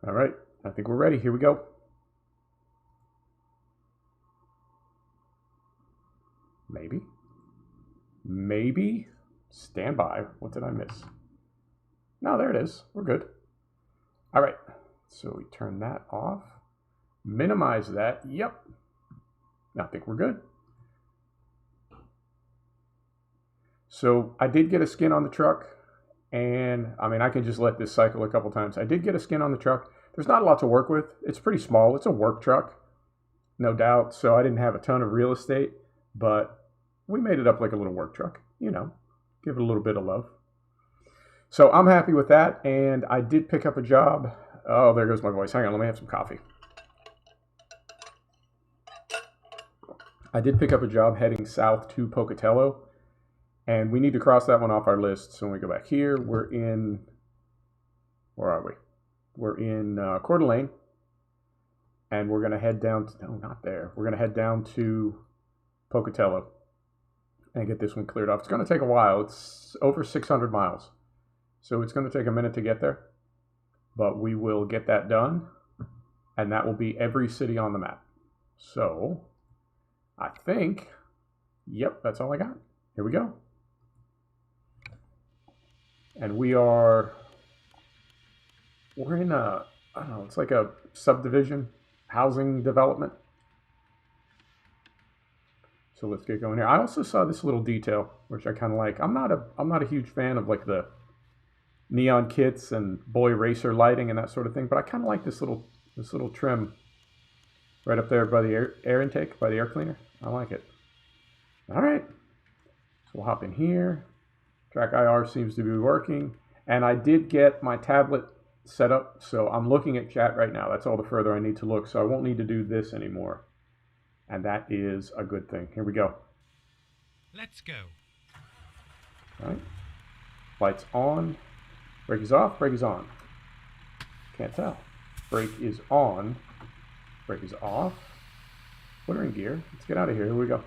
All right, I think we're ready. Here we go. Maybe. Maybe. Stand by. What did I miss? No, there it is. We're good. All right, so we turn that off. Minimize that. Yep. I think we're good. So I did get a skin on the truck, and I mean, I can just let this cycle a couple times. I did get a skin on the truck. There's not a lot to work with. It's pretty small. It's a work truck, no doubt. So I didn't have a ton of real estate, but we made it up like a little work truck, you know, give it a little bit of love. So I'm happy with that, and I did pick up a job. Oh, there goes my voice. Hang on, let me have some coffee. I did pick up a job heading south to Pocatello, and we need to cross that one off our list. So when we go back here, we're in, where are we? We're in Coeur d'Alene, and we're going to head down to, no, not there. We're going to head down to Pocatello and get this one cleared off. It's going to take a while. It's over 600 miles. So it's going to take a minute to get there, but we will get that done, and that will be every city on the map. So I think, yep, that's all I got. Here we go. And we're in a, I don't know, it's like a subdivision housing development. So let's get going here. I also saw this little detail, which I kind of like. I'm not a huge fan of like the neon kits and boy racer lighting and that sort of thing, but I kind of like this little trim right up there by the air intake, by the air cleaner. I like it. All right, so we'll hop in here. Track IR seems to be working, and I did get my tablet set up, so I'm looking at chat right now. That's all the further I need to look, so I won't need to do this anymore, and that is a good thing. Here we go. Let's go. All right, lights on. Brake is off, brake is on. Can't tell. Brake is on, brake is off. Put her in gear. Let's get out of here. Here we go.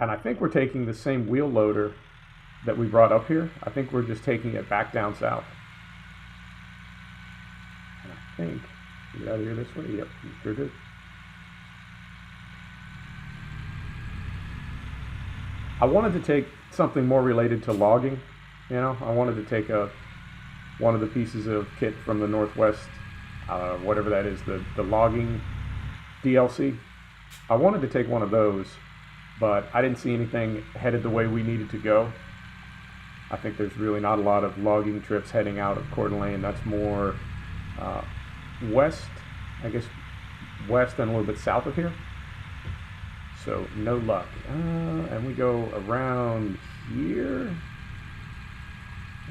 And I think we're taking the same wheel loader that we brought up here. I think we're just taking it back down south. And I think, get out of here this way? Yep, you sure did. I wanted to take something more related to logging. You know, I wanted to take one of the pieces of kit from the Northwest, whatever that is, the logging DLC. I wanted to take one of those, but I didn't see anything headed the way we needed to go. I think there's really not a lot of logging trips heading out of Coeur d'Alene. That's more west, I guess, west and a little bit south of here. So no luck. And we go around here,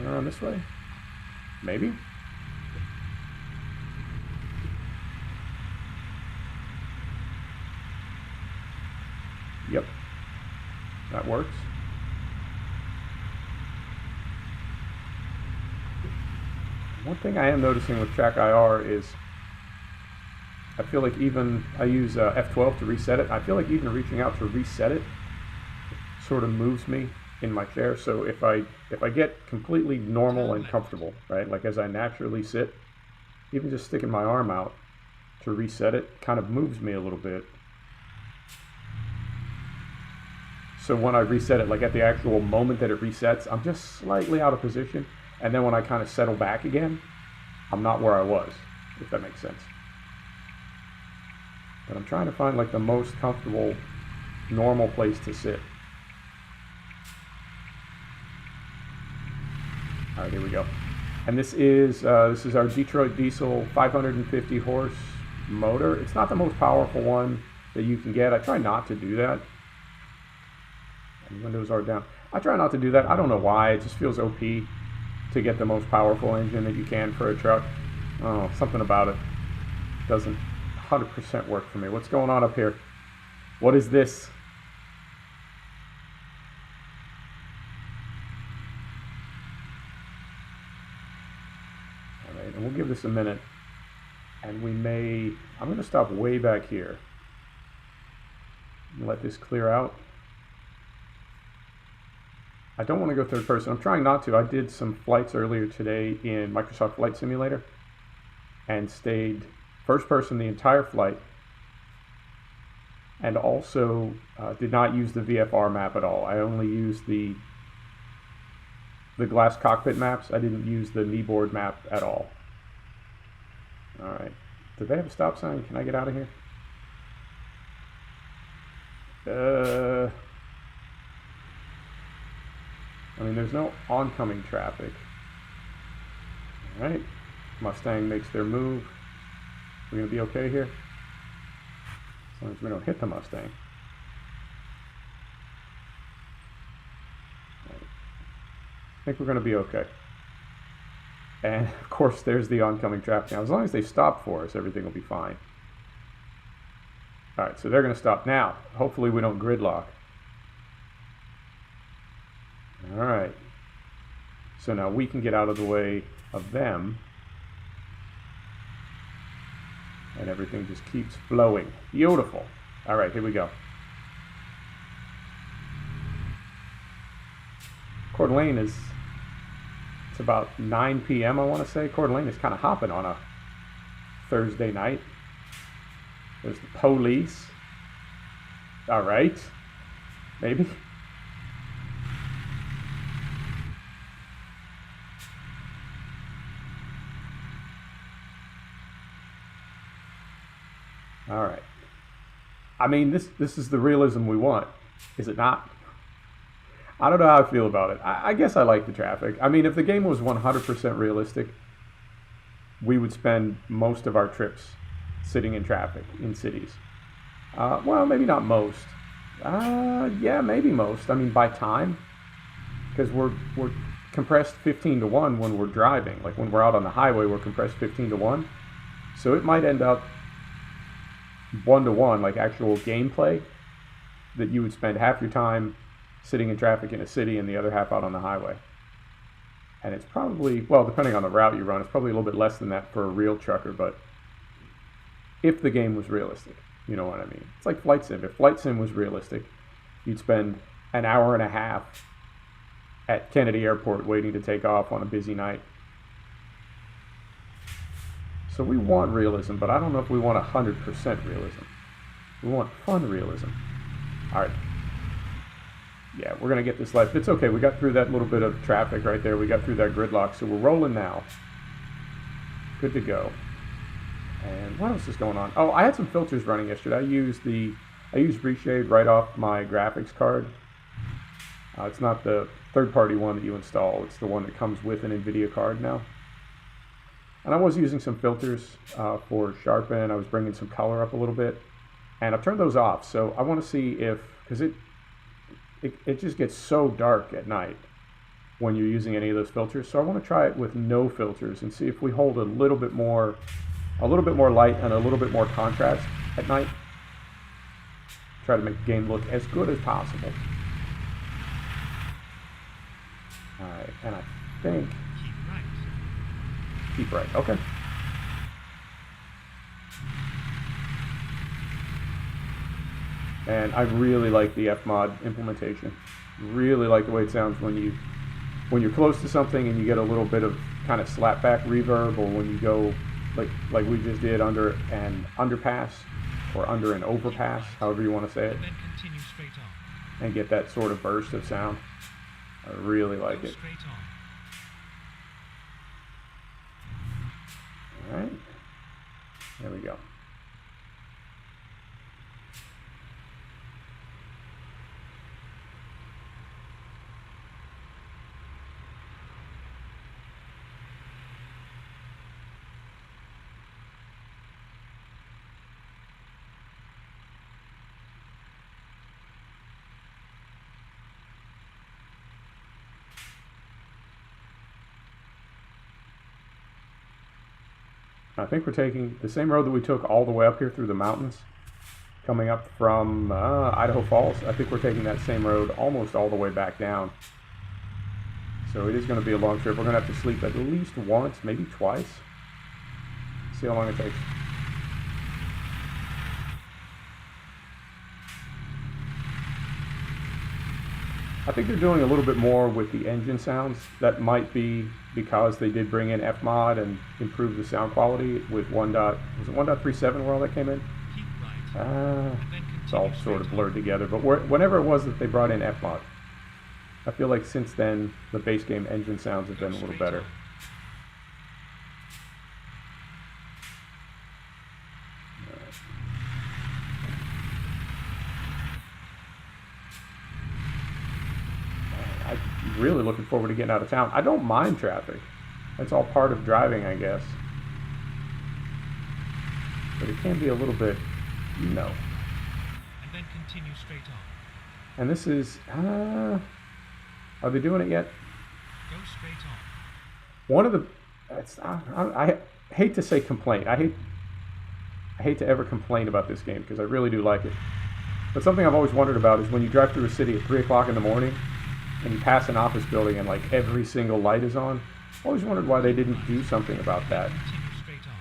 around this way, maybe. Yep, that works. One thing I am noticing with Track IR is I feel like even, I use F12 to reset it. I feel like even reaching out to reset it sort of moves me in my chair. So if I get completely normal and comfortable, right, like as I naturally sit, even just sticking my arm out to reset it kind of moves me a little bit. So when I reset it, like at the actual moment that it resets, I'm just slightly out of position. And then when I kind of settle back again, I'm not where I was, if that makes sense. But I'm trying to find like the most comfortable, normal place to sit. All right, here we go. And this is our Detroit Diesel 550 horse motor. It's not the most powerful one that you can get. I try not to do that. And windows are down. I try not to do that. I don't know why. It just feels OP to get the most powerful engine that you can for a truck. Oh, something about it doesn't 100% work for me. What's going on up here? What is this? All right, and we'll give this a minute. And we may, I'm going to stop way back here and let this clear out. I don't want to go third person. I'm trying not to. I did some flights earlier today in Microsoft Flight Simulator and stayed first person the entire flight, and also did not use the VFR map at all. I only used the glass cockpit maps. I didn't use the kneeboard map at all. All right. Do they have a stop sign? Can I get out of here? I mean, there's no oncoming traffic. All right. Mustang makes their move. We're going to be okay here? As long as we don't hit the Mustang. Right. I think we're going to be okay. And, of course, there's the oncoming traffic. Now, as long as they stop for us, everything will be fine. All right, so they're going to stop now. Hopefully we don't gridlock. All right. So now we can get out of the way of them. And everything just keeps flowing. Beautiful. All right, here we go. Coeur d'Alene is, it's about 9 p.m. I want to say. Coeur d'Alene is kind of hopping on a Thursday night. There's the police. All right. Maybe. All right. I mean, this is the realism we want, is it not? I don't know how I feel about it. I guess I like the traffic. I mean, if the game was 100% realistic, we would spend most of our trips sitting in traffic in cities. Well, maybe not most. Yeah, maybe most. I mean, by time, because we're compressed 15-1 when we're driving. Like when we're out on the highway, we're compressed 15-1. So it might end up 1-to-1, like actual gameplay, that you would spend half your time sitting in traffic in a city and the other half out on the highway. And it's probably, well, depending on the route you run, it's probably a little bit less than that for a real trucker, but if the game was realistic, you know what I mean? It's like Flight Sim. If Flight Sim was realistic, you'd spend an hour and a half at Kennedy Airport waiting to take off on a busy night. So we want realism, but I don't know if we want 100% realism. We want fun realism. All right. Yeah, we're going to get this left. It's okay. We got through that little bit of traffic right there. We got through that gridlock. So we're rolling now. Good to go. And what else is going on? Oh, I had some filters running yesterday. I used Reshade right off my graphics card. It's not the third-party one that you install. It's the one that comes with an NVIDIA card now. And I was using some filters for sharpen. I was bringing some color up a little bit. And I've turned those off. So I want to see if, because it just gets so dark at night when you're using any of those filters. So I want to try it with no filters and see if we hold a little bit more light and a little bit more contrast at night. Try to make the game look as good as possible. All right, and I think keep right. Okay. And I really like the Fmod implementation. Really like the way it sounds when you're close to something and you get a little bit of kind of slapback reverb, or when you go like we just did under an underpass or under an overpass, however you want to say it, then continue straight on. and get that sort of burst of sound. I really like it. Straight on. All right, there we go. I think we're taking the same road that we took all the way up here through the mountains, coming up from Idaho Falls. I think we're taking that same road almost all the way back down. So it is going to be a long trip. We're going to have to sleep at least once, maybe twice. See how long it takes. I think they're doing a little bit more with the engine sounds. That might be because they did bring in Fmod and improve the sound quality with was it 1.37 where all that came in? Keep right. And then It's all continue sort of straight blurred together. But whenever it was that they brought in Fmod, I feel like since then the base game engine sounds have been a little better. I'm really looking forward to getting out of town. I don't mind traffic. That's all part of driving, I guess. But it can be a little bit, no. on. And then continue straight on. And this is, are they doing it yet? Go straight on. One of the, I hate to say complaint. I hate to ever complain about this game because I really do like it. But something I've always wondered about is when you drive through a city at 3 o'clock in the morning and you pass an office building and like every single light is on. I've always wondered why they didn't do something about that. Continue straight on.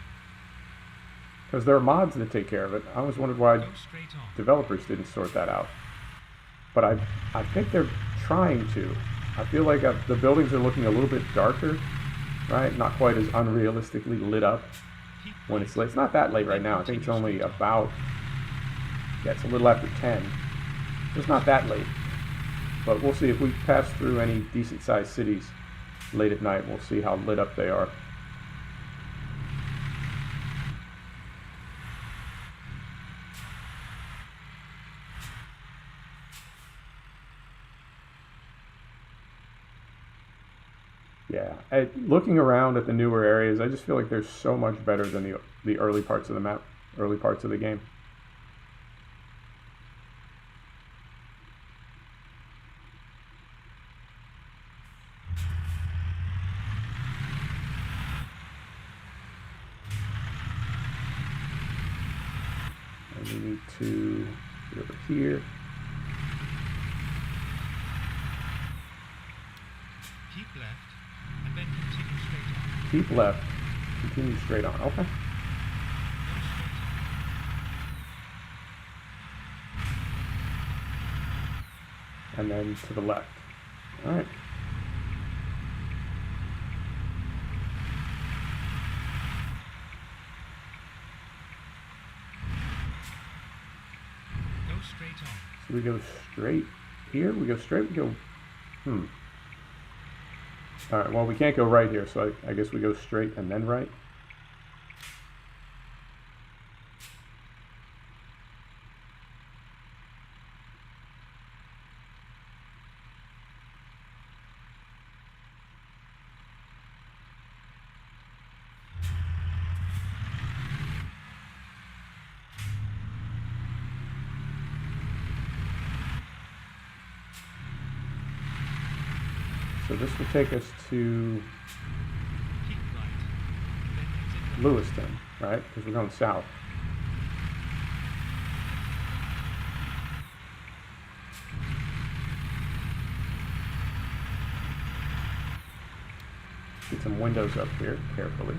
Because there are mods that take care of it. I always wondered why Go straight on. developers didn't sort that out. But I think they're trying to. I feel like the buildings are looking a little bit darker, right? Not quite as unrealistically lit up Keep when it's late. It's not that late right now. I think it's only about, yeah, it's a little after 10. It's not that late. But we'll see if we pass through any decent sized cities late at night. We'll see how lit up they are. Yeah, looking around at the newer areas, I just feel like they're so much better than the early parts of the map, early parts of the game. And we need to get over here. Keep left. And then continue straight on. Keep left, continue straight on. Okay. Go straight on. And then to the left. All right. Go straight on. So we go straight here. We go straight. We go. All right. Well, we can't go right here, so I guess we go straight and then right. So this will take us to Keep right. Then exit right. Lewiston, right? Because we're going south. Get some windows up here carefully.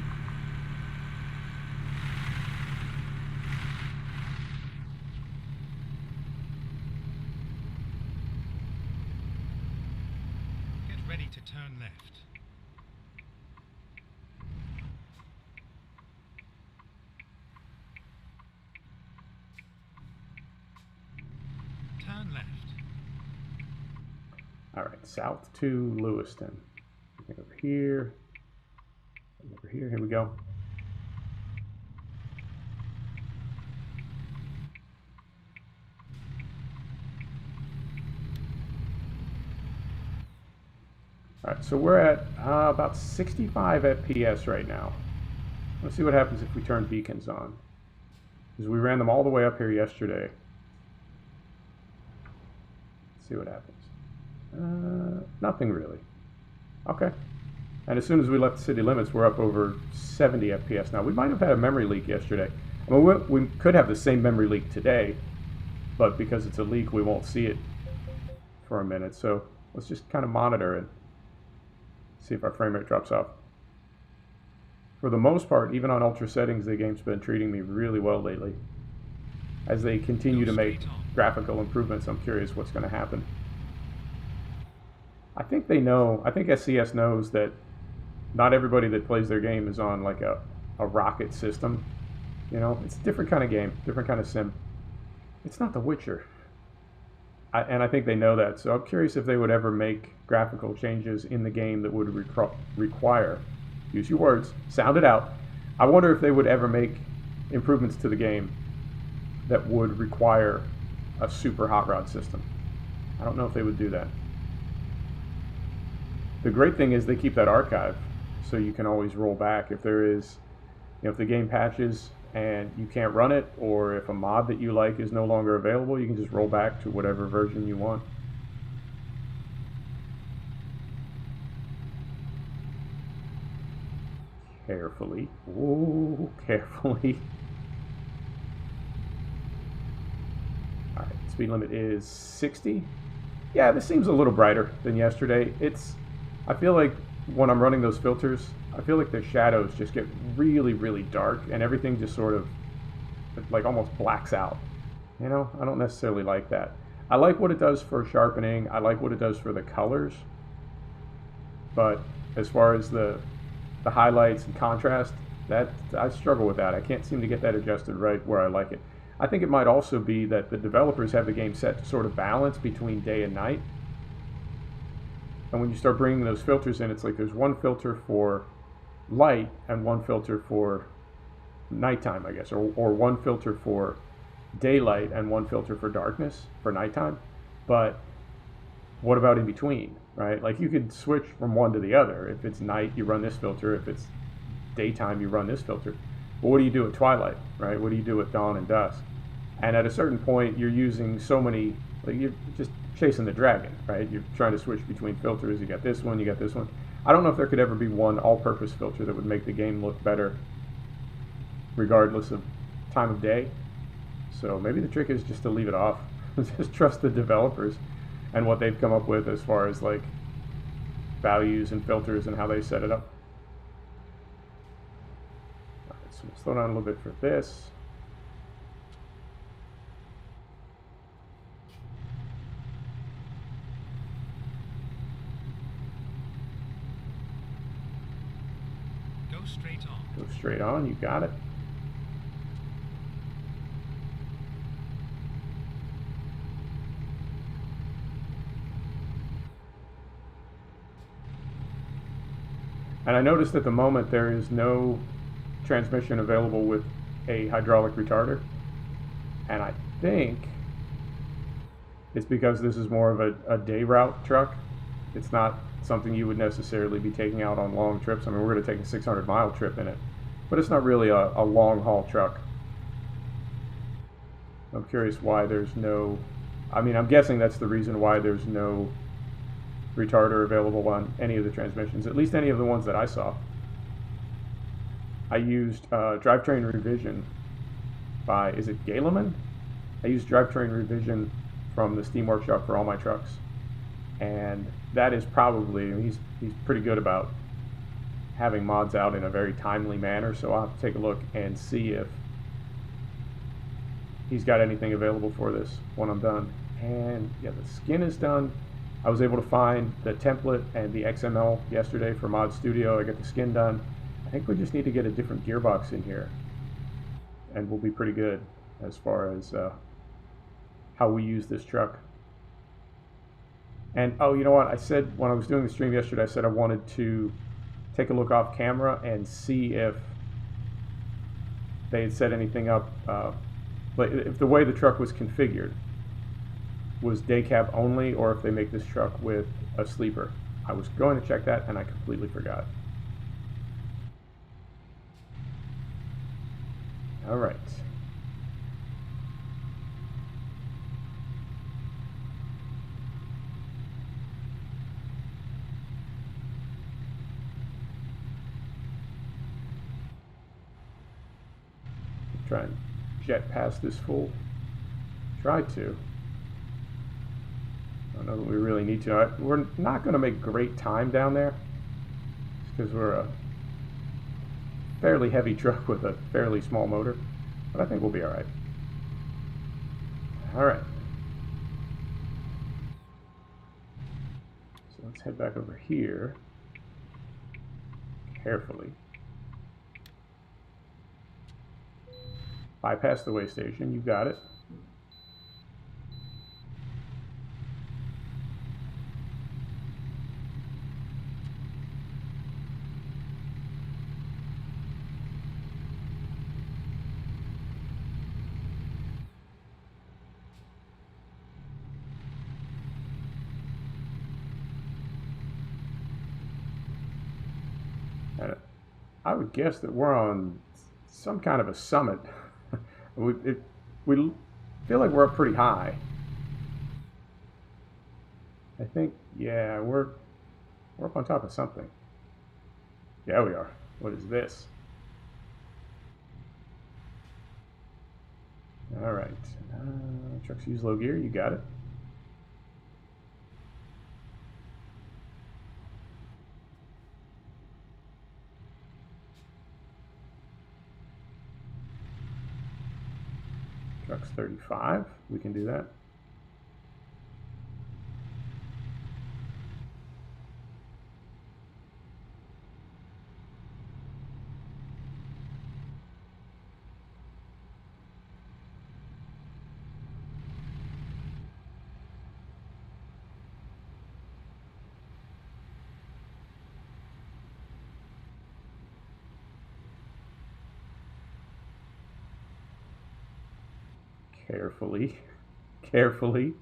Get ready to turn left. Turn left. All right, south to Lewiston. Over here. Over here. Here we go. All right, so we're at about 65 FPS right now. Let's see what happens if we turn beacons on. Because we ran them all the way up here yesterday. Let's see what happens. Nothing really. Okay. And as soon as we left the city limits, we're up over 70 FPS now. We might have had a memory leak yesterday. I mean, we could have the same memory leak today, but because it's a leak, we won't see it for a minute. So let's just kind of monitor and see if our frame rate drops off. For the most part, even on ultra settings, the game's been treating me really well lately. As they continue to make graphical improvements, I'm curious what's going to happen. I think they know, I think SCS knows that not everybody that plays their game is on like a rocket system. You know, it's a different kind of game, different kind of sim. It's not The Witcher. And I think they know that. So I'm curious if they would ever make graphical changes in the game that would require, use your words, sound it out. I wonder if they would ever make improvements to the game that would require a super hot rod system. I don't know if they would do that. The great thing is they keep that archive, so you can always roll back if there is, you know, if the game patches and you can't run it, or if a mod that you like is no longer available, you can just roll back to whatever version you want. Carefully. Ooh, carefully. Alright, speed limit is 60. Yeah, this seems a little brighter than yesterday. I feel like when I'm running those filters, I feel like the shadows just get really, really dark and everything just sort of like almost blacks out. You know, I don't necessarily like that. I like what it does for sharpening. I like what it does for the colors. But as far as the highlights and contrast, that I struggle with that. I can't seem to get that adjusted right where I like it. I think it might also be that the developers have the game set to sort of balance between day and night. And when you start bringing those filters in, it's like there's one filter for light and one filter for nighttime, I guess, or one filter for daylight and one filter for darkness for nighttime. But what about in between, right? Like you could switch from one to the other. If it's night, you run this filter. If it's daytime, you run this filter. But what do you do at twilight, right? What do you do at dawn and dusk? And at a certain point, you're using so many, like you're just chasing the dragon, right? You're trying to switch between filters. You got this one, you got this one. I don't know if there could ever be one all-purpose filter that would make the game look better regardless of time of day. So maybe the trick is just to leave it off. Just trust the developers and what they've come up with as far as like values and filters and how they set it up. All right, so we'll slow down a little bit for this. Go straight on. Go straight on, you got it. And I noticed at the moment there is no transmission available with a hydraulic retarder. And I think it's because this is more of a day route truck. It's not something you would necessarily be taking out on long trips. I mean, we're going to take a 600-mile trip in it, but it's not really a long-haul truck. I'm curious why there's no, I mean, I'm guessing that's the reason why there's no retarder available on any of the transmissions, at least any of the ones that I saw. I used drivetrain revision by, is it Galeman? I used drivetrain revision from the Steam Workshop for all my trucks. And that is probably, he's pretty good about having mods out in a very timely manner, so I'll have to take a look and see if he's got anything available for this when I'm done. And yeah, the skin is done. I was able to find the template and the XML yesterday for Mod Studio. I got the skin done. I think we just need to get a different gearbox in here, and we'll be pretty good as far as how we use this truck. And oh, you know what? I said when I was doing the stream yesterday, I said I wanted to take a look off camera and see if they had set anything up, like if the way the truck was configured was day cab only, or if they make this truck with a sleeper. I was going to check that and I completely forgot. All right. Try and jet past this fool. Try to. I don't know that we really need to. We're not going to make great time down there because we're a fairly heavy truck with a fairly small motor, but I think we'll be all right. All right. So let's head back over here carefully. Bypass the way station. You got it. I would guess that we're on some kind of a summit. we feel like we're up pretty high. I think, yeah, we're up on top of something. Yeah, we are. What is this? All right. Trucks use low gear. You got it. Trucks 35. We can do that. Carefully. Carefully.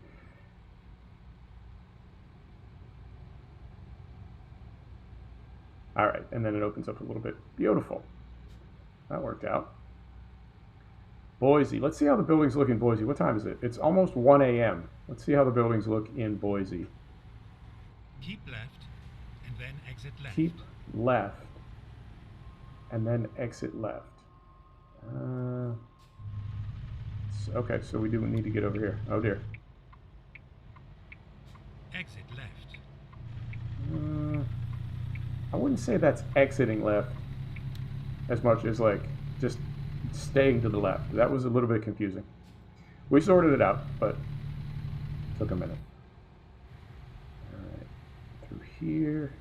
All right, and then it opens up a little bit. Beautiful. That worked out. Boise. Let's see how the buildings look in Boise. What time is it? It's almost 1 a.m. Let's see how the buildings look in Boise. Keep left, and then exit left. Keep left, and then exit left. Okay, so we do need to get over here. Oh dear. Exit left. I wouldn't say that's exiting left as much as like just staying to the left. That was a little bit confusing. We sorted it out, but it took a minute. All right, through here.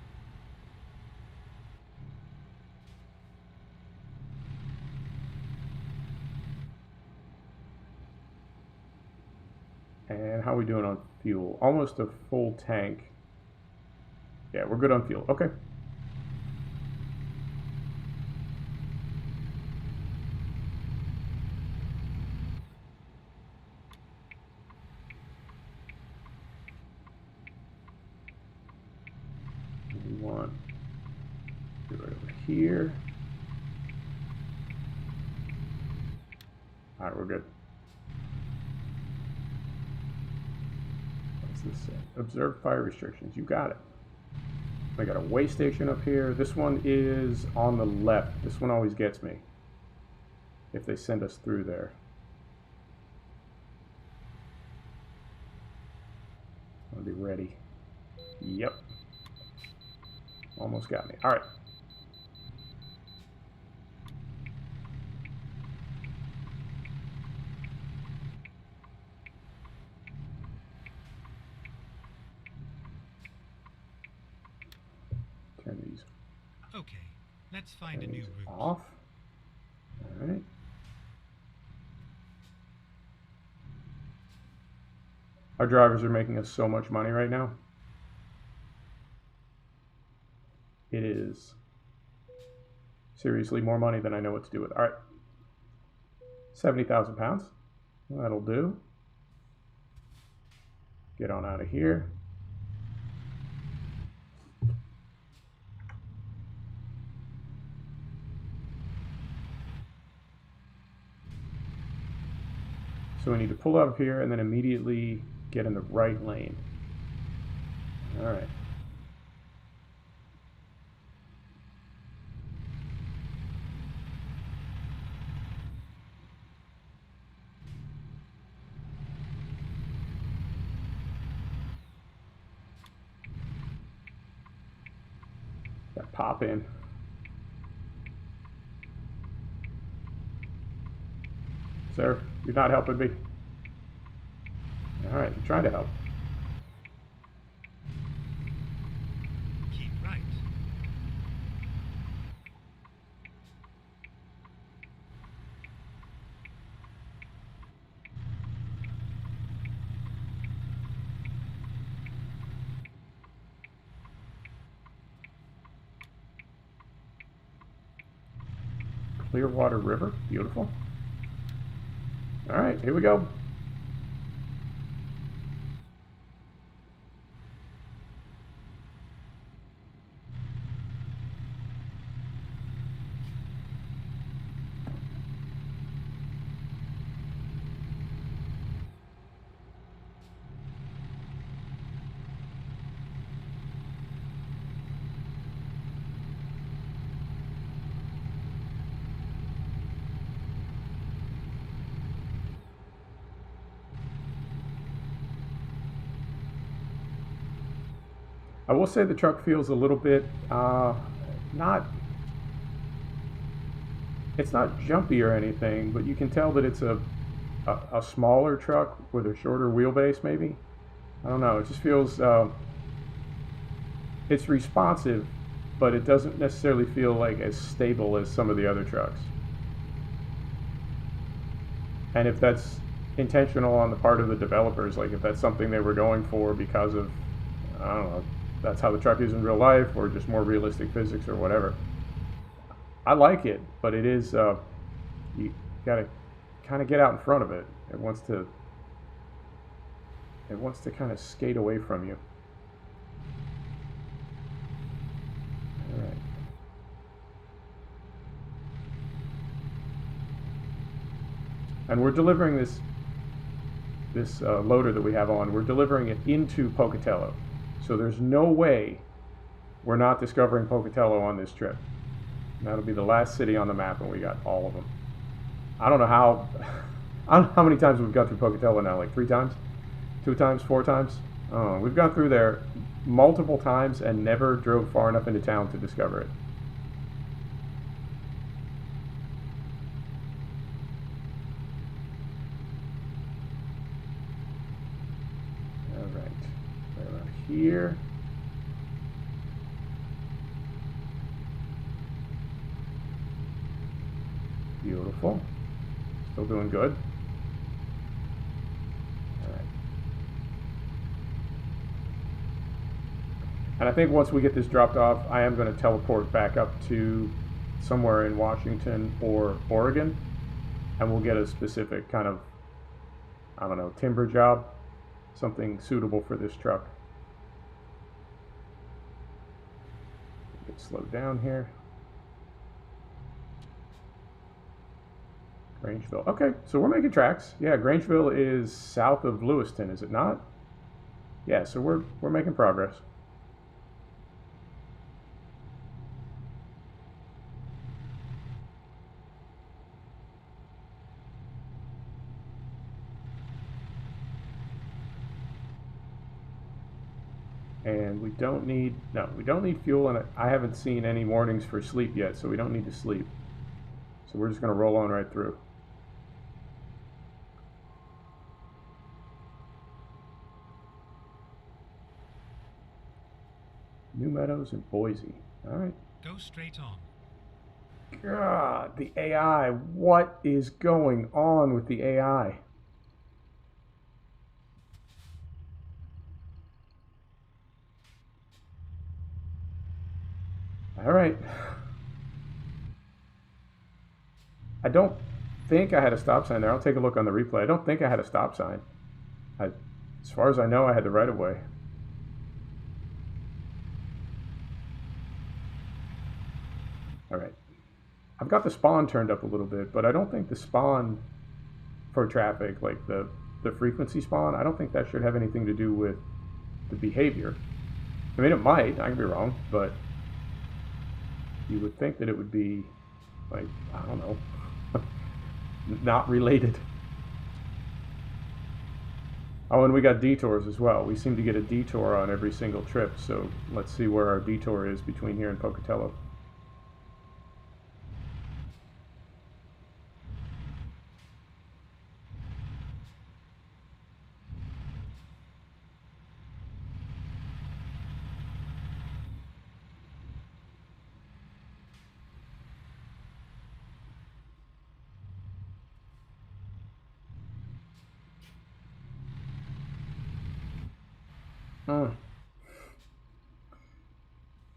And how are we doing on fuel? Almost a full tank. Yeah, we're good on fuel. Okay. We want to go right over here. All right, we're good. What's this say? Observe fire restrictions. You got it. I got a way station up here. This one is on the left. This one always gets me if they send us through there. I'll be ready. Yep. Almost got me. All right. Turn these. Okay, let's find a new route. Off. All right. Our drivers are making us so much money right now. It is seriously more money than I know what to do with. All right. 70,000 pounds. That'll do. Get on out of here. So we need to pull out of here and then immediately get in the right lane. All right. That pop in. Sir, you're not helping me. All right, I'm trying to help. Clearwater River. Beautiful. All right, here we go. I will say the truck feels a little bit not. It's not jumpy or anything, but you can tell that it's a smaller truck with a shorter wheelbase. Maybe, I don't know. It just feels it's responsive, but it doesn't necessarily feel like as stable as some of the other trucks. And if that's intentional on the part of the developers, like if that's something they were going for because of, I don't know, that's how the truck is in real life, or just more realistic physics or whatever. I like it, but it is, you gotta kind of get out in front of it. It wants to kind of skate away from you. All right. And we're delivering this loader that we have on, we're delivering it into Pocatello. So there's no way we're not discovering Pocatello on this trip. And that'll be the last city on the map, and we got all of them. I don't know how many times we've gone through Pocatello now, like 3 times? 2 times? 4 times? We've gone through there multiple times and never drove far enough into town to discover it. Here. Beautiful. Still doing good. All right. And I think once we get this dropped off, I am going to teleport back up to somewhere in Washington or Oregon, and we'll get a specific kind of, I don't know, timber job, something suitable for this truck. Get slowed down here. Grangeville. Okay, so we're making tracks. Yeah, Grangeville is south of Lewiston, is it not? Yeah, so we're making progress. And we don't need fuel, and I haven't seen any warnings for sleep yet, so we don't need to sleep. So we're just going to roll on right through. New Meadows and Boise. All right. Go straight on. God, the AI. What is going on with the AI? All right. I don't think I had a stop sign there. I'll take a look on the replay. I don't think I had a stop sign. As far as I know, I had the right of way. All right. I've got the spawn turned up a little bit, but I don't think the spawn for traffic, like the frequency spawn, I don't think that should have anything to do with the behavior. I mean, it might. I can be wrong, but you would think that it would be, like, I don't know, not related. Oh, and we got detours as well. We seem to get a detour on every single trip, so let's see where our detour is between here and Pocatello.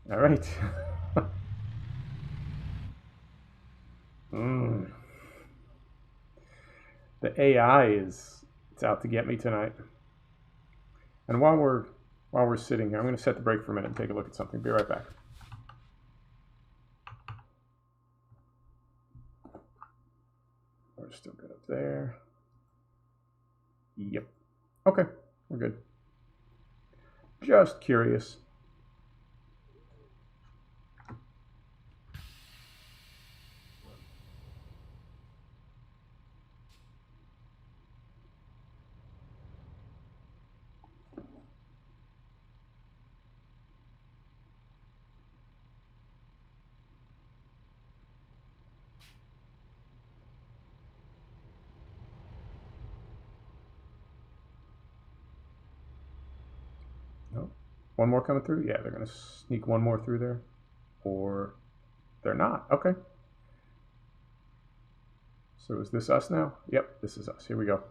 All right. The AI it's out to get me tonight. And while we're sitting here, I'm going to set the brake for a minute and take a look at something. Be right back. We're still good up there. Yep. Okay, we're good. Just curious. Nope. One more coming through? Yeah, they're going to sneak one more through there. Or they're not. Okay. So is this us now? Yep, this is us. Here we go.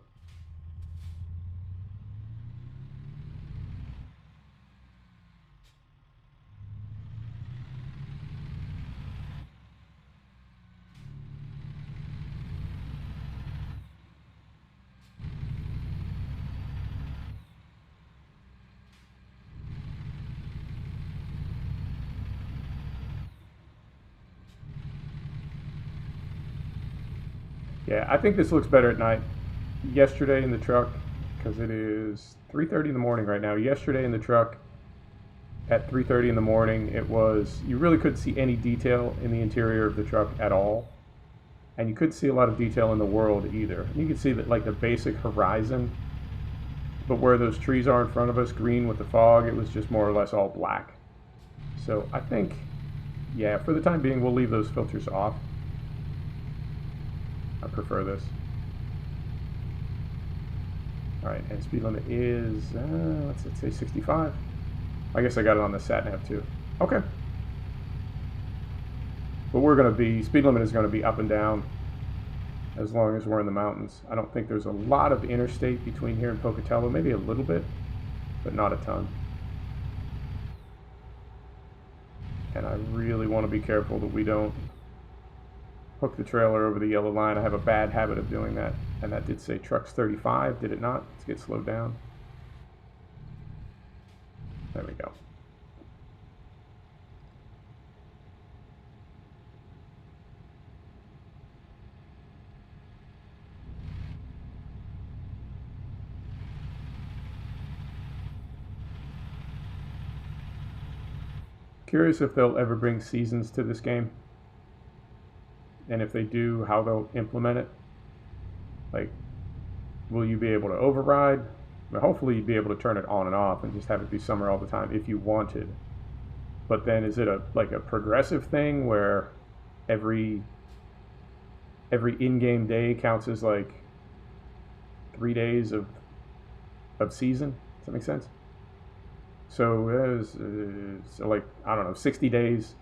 Yeah, I think this looks better at night. Yesterday in the truck, because it is 3:30 in the morning right now. Yesterday in the truck at 3:30 in the morning, it was, you really couldn't see any detail in the interior of the truck at all. And you couldn't see a lot of detail in the world either. You could see that, like, the basic horizon, but where those trees are in front of us, green with the fog, it was just more or less all black. So I think, yeah, for the time being, we'll leave those filters off. I prefer this. Alright, and speed limit is, let's say 65. I guess I got it on the sat nav too. Okay. But we're going to be, speed limit is going to be up and down as long as we're in the mountains. I don't think there's a lot of interstate between here and Pocatello, maybe a little bit, but not a ton. And I really want to be careful that we don't hook the trailer over the yellow line. I have a bad habit of doing that. And that did say trucks 35, did it not? Let's get slowed down. There we go. Curious if they'll ever bring seasons to this game. And if they do, how they'll implement it. Like, will you be able to override? Well, hopefully you'd be able to turn it on and off and just have it be summer all the time if you wanted. But then is it like a progressive thing where every in-game day counts as like 3 days of season? Does that make sense? So so like, I don't know, 60 days,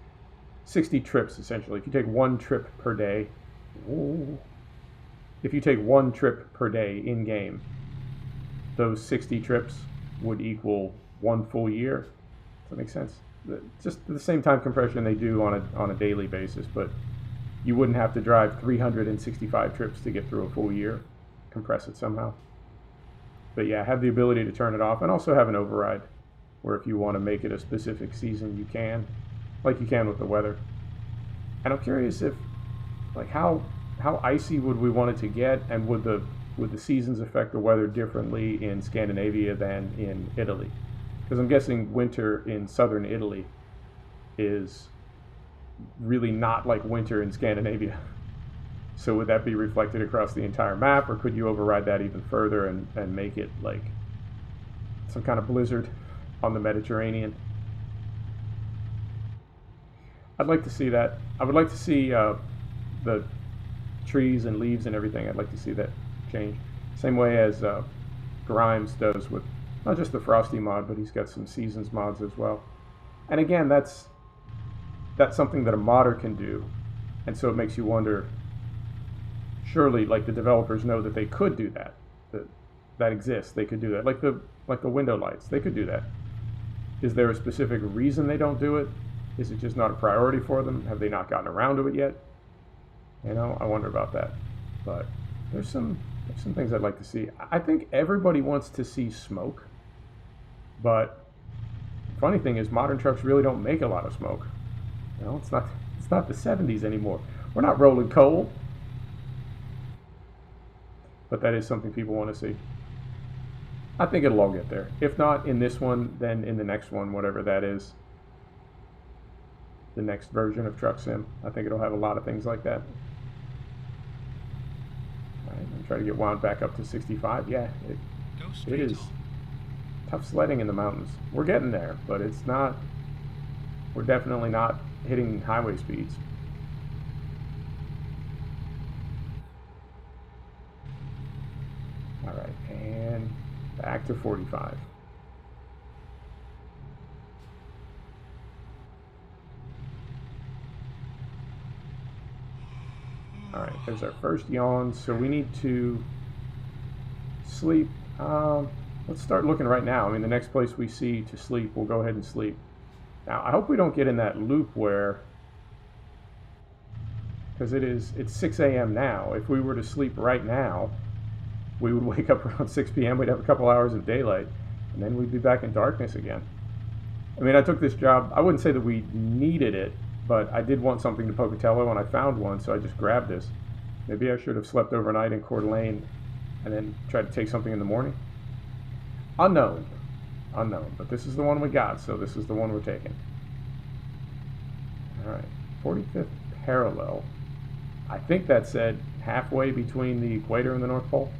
60 trips essentially. If you take one trip per day, if you take one trip per day in game, those 60 trips would equal one full year. Does that make sense? Just the same time compression they do on a daily basis, but you wouldn't have to drive 365 trips to get through a full year. Compress it somehow. But yeah, have the ability to turn it off, and also have an override where if you want to make it a specific season, you can, like you can with the weather. And I'm curious if, like, how icy would we want it to get, and would the seasons affect the weather differently in Scandinavia than in Italy? Because I'm guessing winter in southern Italy is really not like winter in Scandinavia. So would that be reflected across the entire map, or could you override that even further and make it like some kind of blizzard on the Mediterranean? I'd like to see that. I would like to see the trees and leaves and everything. I'd like to see that change. Same way as Grimes does with not just the Frosty mod, but he's got some Seasons mods as well. And again, that's something that a modder can do. And so it makes you wonder, surely like the developers know that they could do that. That exists. They could do that. Like the window lights, they could do that. Is there a specific reason they don't do it? Is it just not a priority for them? Have they not gotten around to it yet? You know, I wonder about that. But there's some There's some things I'd like to see. I think everybody wants to see smoke, but the funny thing is modern trucks really don't make a lot of smoke. You know, it's not the 70s anymore. We're not rolling coal. But that is something people want to see. I think it'll all get there. If not in this one, then in the next one, whatever that is. The next version of Truck Sim. I think it'll have a lot of things like that. Alright, I'm trying to get wound back up to 65. Yeah, it is tough sledding in the mountains. We're getting there, but it's not, we're definitely not hitting highway speeds. Alright, and back to 45. Alright, there's our first yawn, so we need to sleep. Let's start looking right now. I mean, the next place we see to sleep, we'll go ahead and sleep. Now, I hope we don't get in that loop where, because it's 6 a.m. now. If we were to sleep right now, we would wake up around 6 p.m., we'd have a couple hours of daylight, and then we'd be back in darkness again. I mean, I took this job, I wouldn't say that we needed it, but I did want something to Pocatello, and I found one, so I just grabbed this. Maybe I should have slept overnight in Coeur d'Alene and then tried to take something in the morning. Unknown, but this is the one we got, so this is the one we're taking. All right, 45th parallel. I think that said halfway between the equator and the North Pole.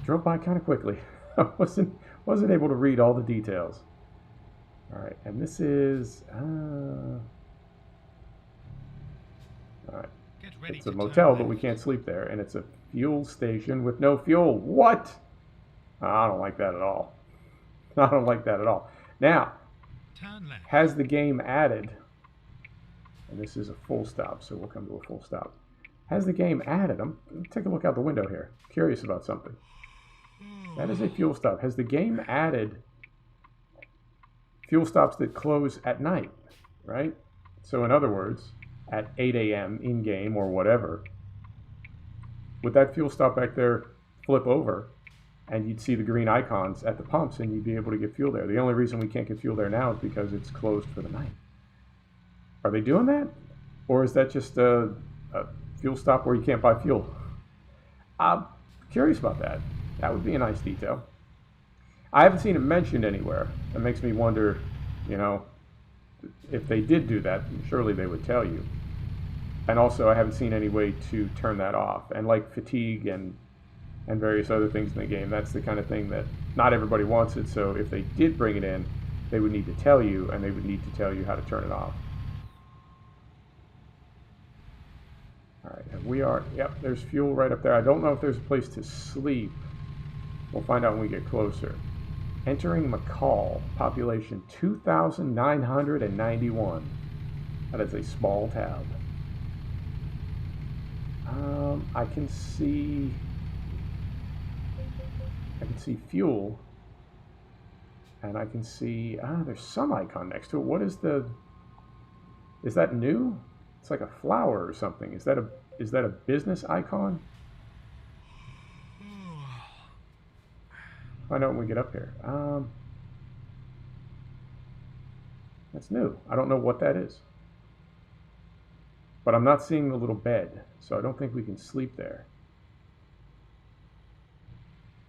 Drove by kind of quickly. I wasn't able to read all the details. All right, and this is all right. It's a motel, but we can't sleep there, and it's a fuel station with no fuel. What? I don't like that at all. I don't like that at all. Now, has the game added, and this is a full stop, so we'll come to a full stop. Has the game added, take a look out the window here. Curious about something. That is a fuel stop. Has the game added fuel stops that close at night, right? So in other words, at 8 a.m. in-game or whatever, would that fuel stop back there flip over and you'd see the green icons at the pumps and you'd be able to get fuel there? The only reason we can't get fuel there now is because it's closed for the night. Are they doing that? Or is that just a fuel stop where you can't buy fuel? I'm curious about that. That would be a nice detail. I haven't seen it mentioned anywhere. That makes me wonder, you know, if they did do that, surely they would tell you. And also, I haven't seen any way to turn that off. And like fatigue and various other things in the game, that's the kind of thing that not everybody wants it. So if they did bring it in, they would need to tell you, and they would need to tell you how to turn it off. All right, and we are, yep, there's fuel right up there. I don't know if there's a place to sleep. We'll find out when we get closer. Entering McCall, population 2,991. That is a small tab. I can see fuel, and I can see, there's some icon next to it. What is is that new? It's like a flower or something. Is that a business icon? Find out when we get up here. That's new. I don't know what that is. But I'm not seeing the little bed, so I don't think we can sleep there.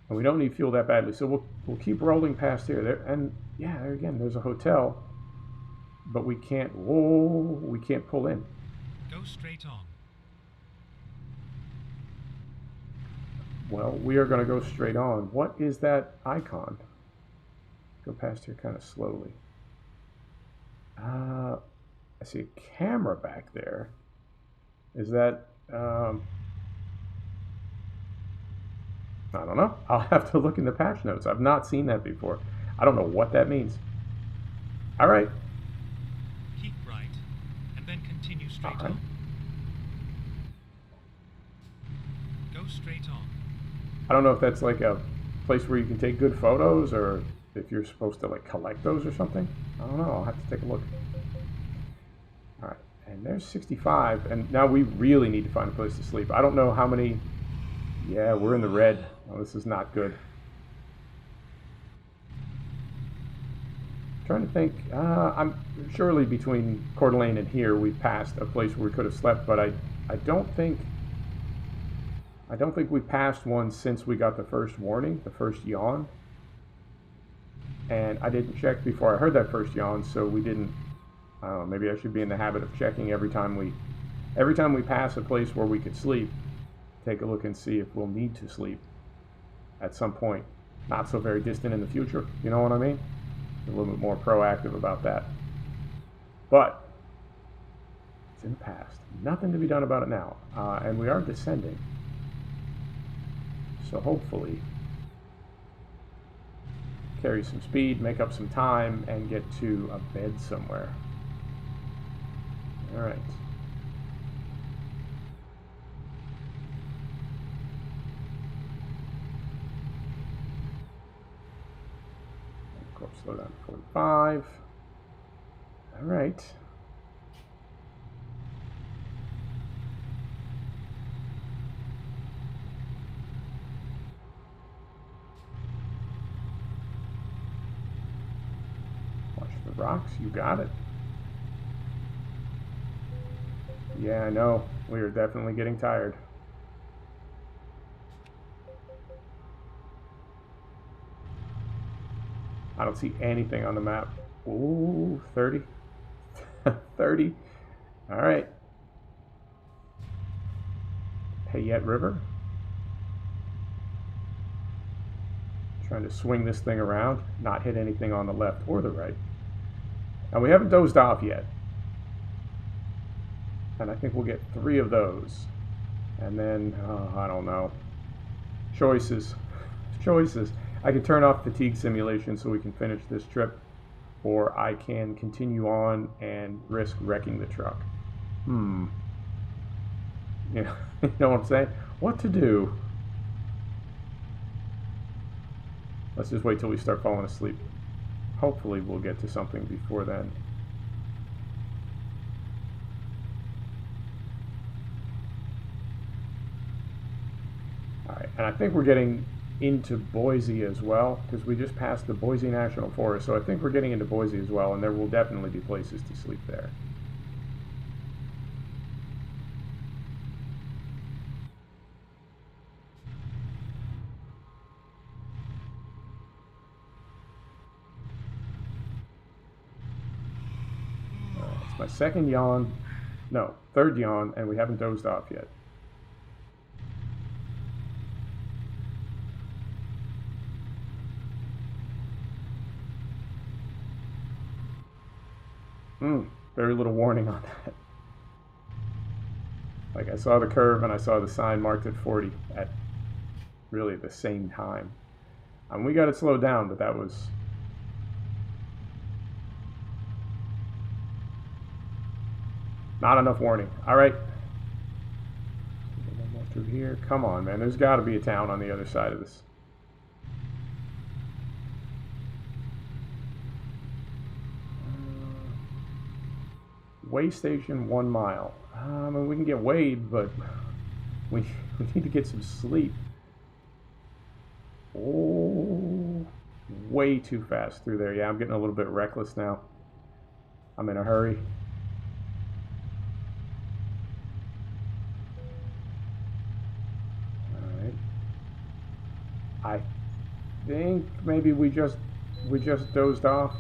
And we don't need fuel that badly, so we'll keep rolling past here. And yeah, there again, there's a hotel, but we can't. Whoa, we can't pull in. Go straight on. Well, we are going to go straight on. What is that icon? Go past here kind of slowly. I see a camera back there. Is that, I don't know. I'll have to look in the patch notes. I've not seen that before. I don't know what that means. All right. Keep right, and then continue straight on. Go straight on. I don't know if that's like a place where you can take good photos, or if you're supposed to like collect those or something. I don't know. I'll have to take a look. All right, and there's 65, and now we really need to find a place to sleep. I don't know how many Yeah, we're in the red. Oh, this is not good. Trying to think. I'm surely between Coeur d'Alene and here we passed a place where we could have slept, but I don't think we passed one since we got the first warning, the first yawn. And I didn't check before I heard that first yawn, so we didn't. I don't know. Maybe I should be in the habit of checking every time we pass a place where we could sleep. Take a look and see if we'll need to sleep at some point, not so very distant in the future. You know what I mean? A little bit more proactive about that. But it's in the past. Nothing to be done about it now. And we are descending. So hopefully carry some speed, make up some time, and get to a bed somewhere. All right. Of course, slow down to 45. All right. Watch the rocks. You got it. Yeah, I know. We are definitely getting tired. I don't see anything on the map. Ooh, 30. 30. All right. Payette River. Trying to swing this thing around, not hit anything on the left or the right. Now we haven't dozed off yet. And I think we'll get 3 of those. And then, I don't know. Choices. Choices. I can turn off fatigue simulation so we can finish this trip, or I can continue on and risk wrecking the truck. You know, you know what I'm saying? What to do? Let's just wait till we start falling asleep. Hopefully we'll get to something before then. Alright, and I think we're getting into Boise as well, because we just passed the Boise National Forest, so I think we're getting into Boise as well, and there will definitely be places to sleep there. It's my second yawn, no, third yawn, and we haven't dozed off yet. Very little warning on that. Like, I saw the curve and I saw the sign marked at 40 at really the same time. We got it slowed down, but that was... not enough warning. All right. Through here. Come on, man. There's got to be a town on the other side of this. Way station 1 mile. I mean, we can get weighed, but we need to get some sleep. Oh, way too fast through there. Yeah, I'm getting a little bit reckless now. I'm in a hurry. All right. I think maybe we just dozed off.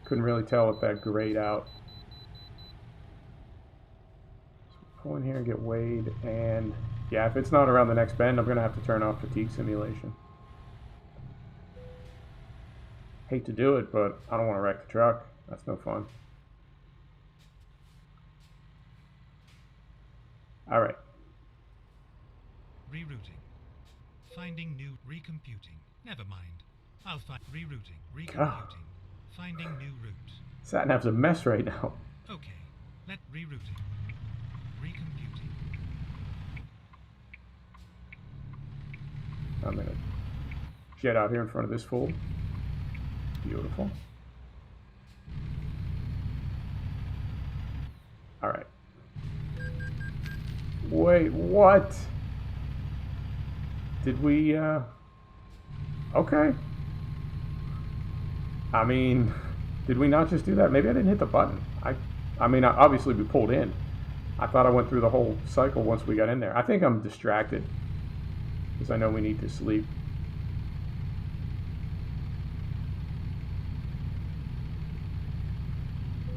Couldn't really tell with that grayed out. Go in here and get weighed, and yeah, if it's not around the next bend, I'm gonna have to turn off fatigue simulation. Hate to do it, but I don't want to wreck the truck. That's no fun. All right. Rerouting. Finding new recomputing. Never mind. I'll find rerouting. Recomputing. Finding new route. Satnav's a mess right now. Okay. Let rerouting. Recomputing. I'm gonna jet out here in front of this fool. Beautiful. All right. Wait, what? Did we, okay. I mean, did we not just do that? Maybe I didn't hit the button. I mean, obviously we pulled in. I thought I went through the whole cycle once we got in there. I think I'm distracted because I know we need to sleep.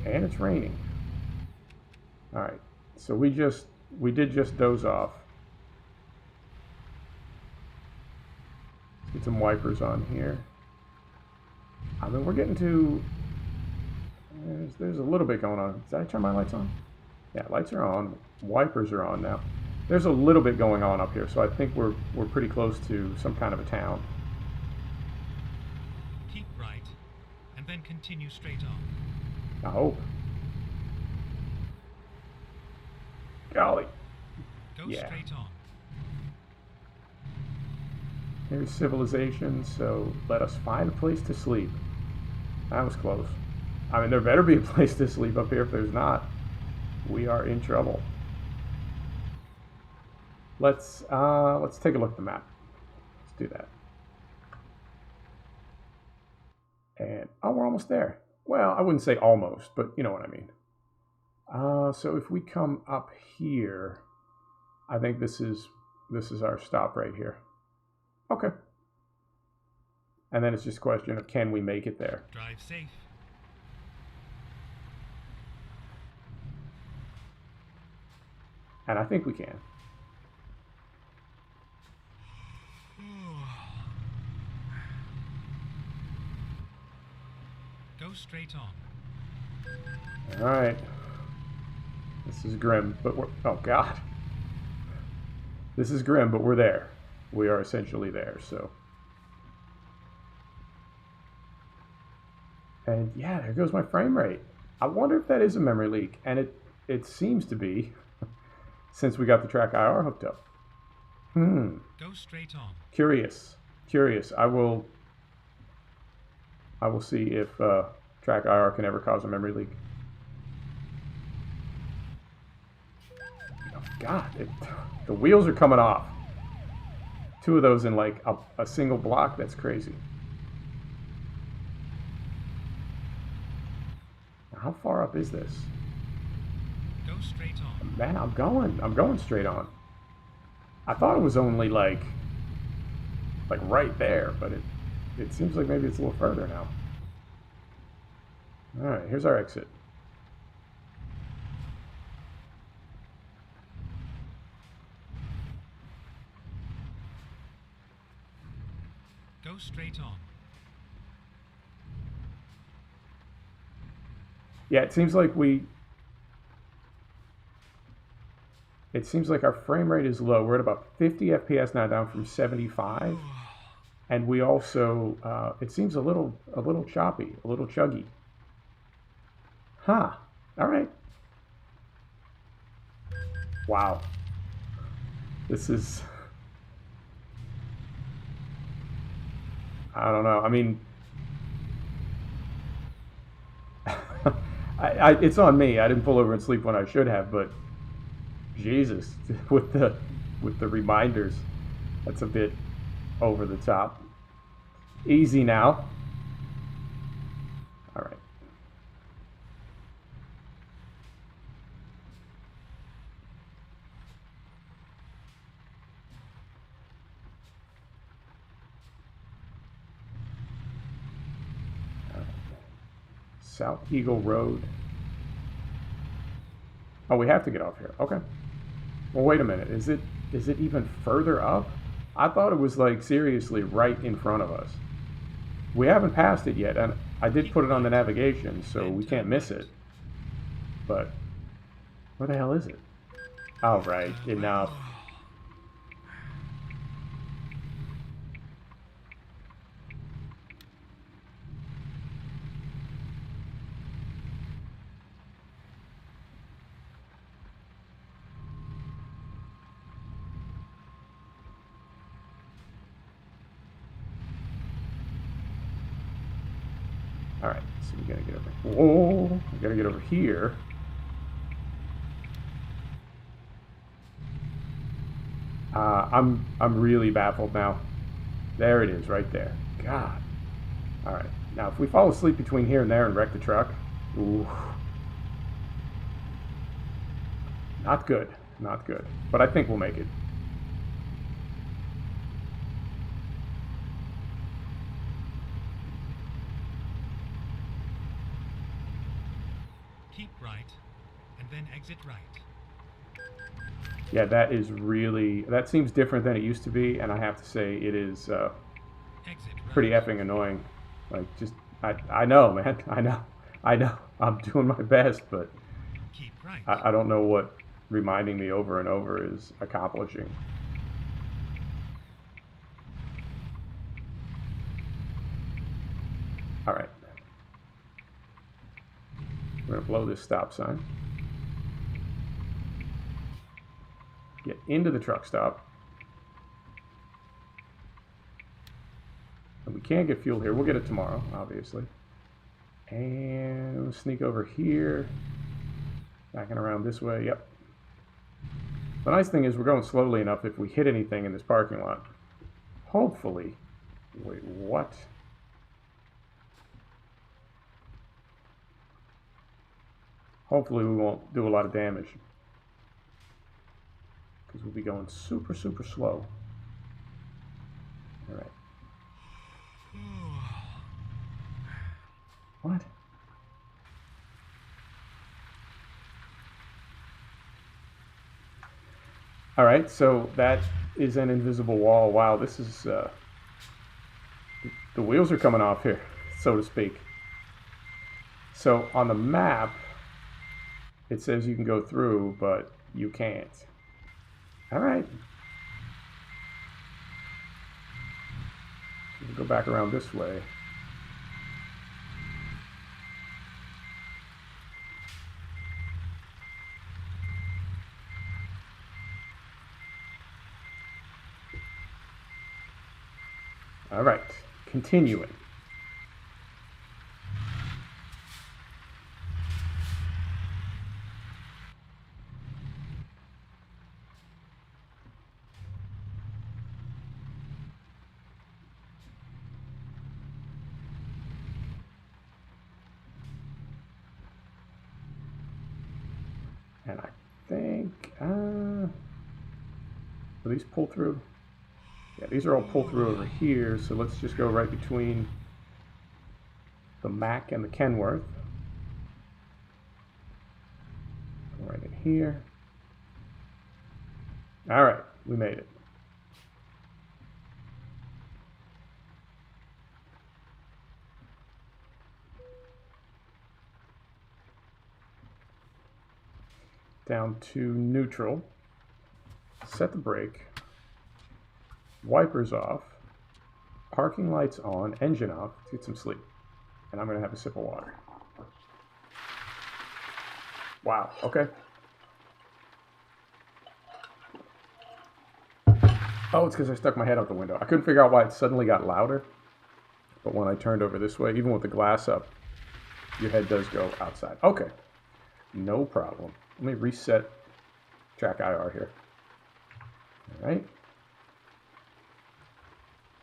And it's raining. All right, so we did just doze off. Let's get some wipers on here. I mean, we're getting to, there's a little bit going on. Did I turn my lights on? Yeah, lights are on. Wipers are on now. There's a little bit going on up here, so I think we're pretty close to some kind of a town. Keep right, and then continue straight on. I hope. Golly. Go Yeah. straight on. Here's civilization, so let us find a place to sleep. That was close. I mean, there better be a place to sleep up here. If there's not, we are in trouble. Let's take a look at the map. Let's do that. And oh, we're almost there. Well, I wouldn't say almost, but you know what I mean. So if we come up here, I think this is our stop right here. Okay. And then it's just a question of, can we make it there? Drive safe. And I think we can. Go straight on. All right. This is grim, but we're, oh God. This is grim, but we're there. We are essentially there, so. And yeah, there goes my frame rate. I wonder if that is a memory leak, and it seems to be, since we got the track IR hooked up. Go straight on. Curious. I will see if track IR can ever cause a memory leak. Oh God, the wheels are coming off. 2 of those in like a single block. That's crazy. How far up is this? Go straight on. Man, I'm going straight on. I thought it was only like right there, but it seems like maybe it's a little further now. All right, here's our exit. Go straight on. Yeah, it seems like our frame rate is low. We're at about 50 FPS now, down from 75. And we also, it seems a little choppy, a little chuggy. Huh. All right. Wow. This is, I don't know. I mean, it's on me. I didn't pull over and sleep when I should have, but Jesus, with the reminders, that's a bit over the top. Easy now. All right. South Eagle Road. Oh, we have to get off here. Okay. Well, wait a minute. Is it even further up? I thought it was like seriously right in front of us. We haven't passed it yet, and I did put it on the navigation, so we can't miss it. But where the hell is it? All right, enough. All right, so we gotta get over. Whoa, we gotta get over here. I'm really baffled now. There it is, right there. God. All right. Now, if we fall asleep between here and there and wreck the truck, ooh, not good, not good. But I think we'll make it. Keep right, and then exit right. Yeah, that is really, that seems different than it used to be, and I have to say it is Exit right. pretty effing annoying. Like, just, I know, man, I know, I'm doing my best, but Keep right. I don't know what reminding me over and over is accomplishing. All right. We're going to blow this stop sign. Get into the truck stop. And we can't get fuel here. We'll get it tomorrow, obviously. And we'll sneak over here. Backing around this way. Yep. The nice thing is we're going slowly enough if we hit anything in this parking lot. Hopefully. Wait, what? Hopefully we won't do a lot of damage. Because we'll be going super, super slow. All right. What? All right, so that is an invisible wall. Wow, this is... the wheels are coming off here, so to speak. So on the map, it says you can go through, but you can't. All right. We'll go back around this way. All right, continuing. And I think, will these pull through? Yeah, these are all pull through over here, so let's just go right between the Mac and the Kenworth. Go right in here. All right, we made it. Down to neutral. Set the brake. Wipers off. Parking lights on. Engine off. Let's get some sleep. And I'm going to have a sip of water. Wow, okay. Oh, it's because I stuck my head out the window. I couldn't figure out why it suddenly got louder. But when I turned over this way, even with the glass up, your head does go outside. Okay, no problem. Let me reset track IR here. All right.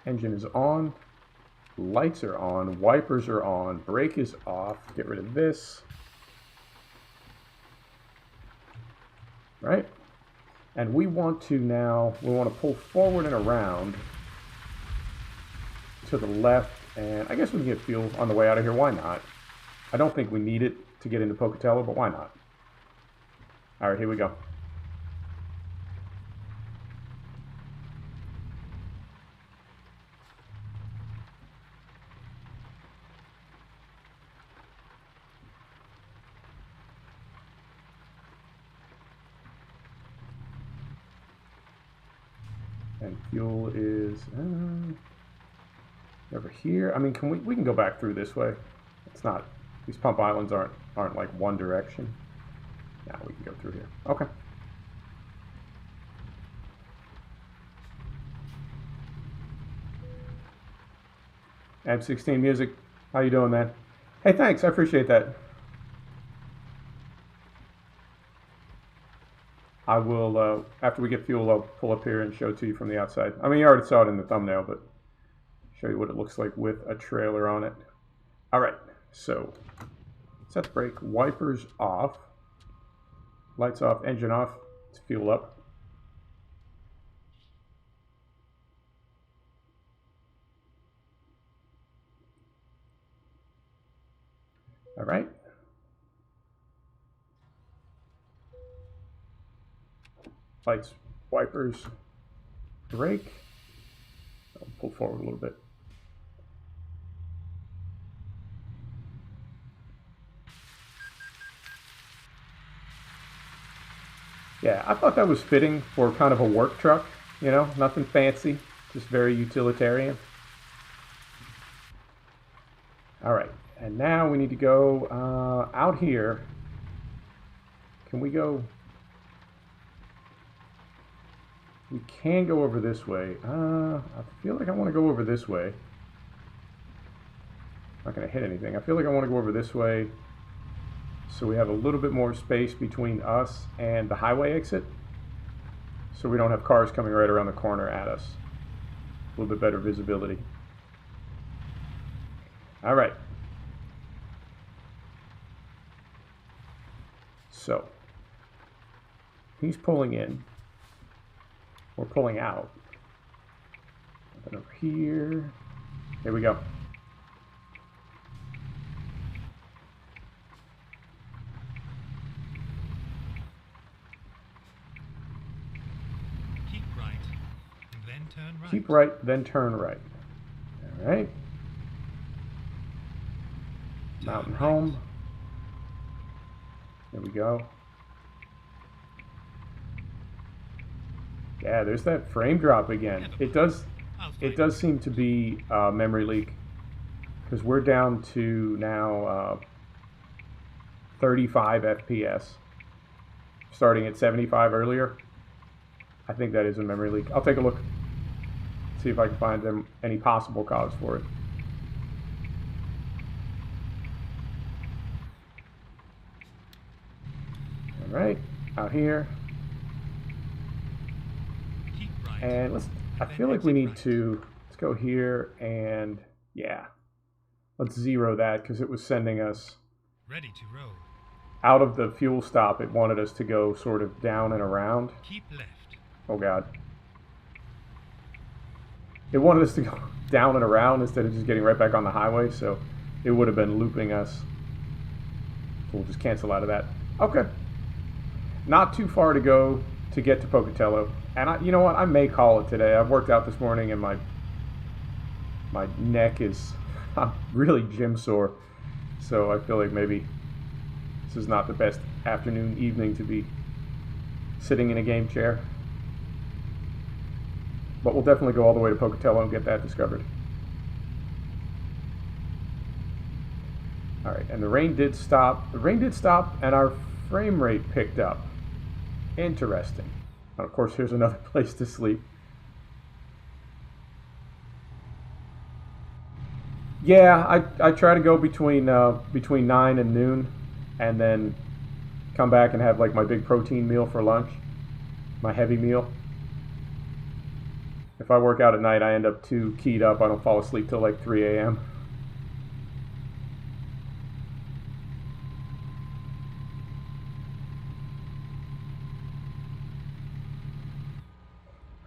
Engine is on. Lights are on. Wipers are on. Brake is off. Get rid of this. Right? And we want to now, we want to pull forward and around to the left. And I guess we can get fuel on the way out of here. Why not? I don't think we need it to get into Pocatello, but why not? All right, here we go. And fuel is over here. I mean, can we can go back through this way. It's not, these pump islands aren't like one direction. Now we can go through here. Okay. Ab16 Music, how you doing, man? Hey, thanks, I appreciate that. I will, after we get fuel, I'll pull up here and show it to you from the outside. I mean, you already saw it in the thumbnail, but show you what it looks like with a trailer on it. All right, so set the brake, wipers off, lights off, engine off, let's fuel up. All right. Lights, wipers, brake. I'll pull forward a little bit. Yeah, I thought that was fitting for kind of a work truck, you know, nothing fancy, just very utilitarian. All right, and now we need to go out here. Can we go? We can go over this way. I feel like I want to go over this way. Not going to hit anything. I feel like I want to go over this way so we have a little bit more space between us and the highway exit, so we don't have cars coming right around the corner at us. A little bit better visibility. All right. So he's pulling in. We're pulling out. And over here. There we go. Keep right, and then turn right. Keep right, then turn right. All right. Mountain home. There we go. Yeah, there's that frame drop again. It does seem to be a memory leak, because we're down to now 35 FPS, starting at 75 earlier. I think that is a memory leak. I'll take a look, see if I can find them any possible cause for it. All right, out here. And I feel like we need to, let's go here and, yeah, let's zero that, because it was sending us ready to roll. Out of the fuel stop. It wanted us to go sort of down and around. Keep left. Oh God. It wanted us to go down and around instead of just getting right back on the highway, so it would have been looping us. So we'll just cancel out of that. Okay. Not too far to go to get to Pocatello. And you know what? I may call it today. I've worked out this morning and my neck is, I'm really gym sore. So I feel like maybe this is not the best afternoon, evening to be sitting in a game chair. But we'll definitely go all the way to Pocatello and get that discovered. All right, and the rain did stop. The rain did stop and our frame rate picked up. Interesting. And of course, here's another place to sleep. Yeah, I try to go between 9 and noon, and then come back and have like my big protein meal for lunch, my heavy meal. If I work out at night, I end up too keyed up. I don't fall asleep till like 3 a.m.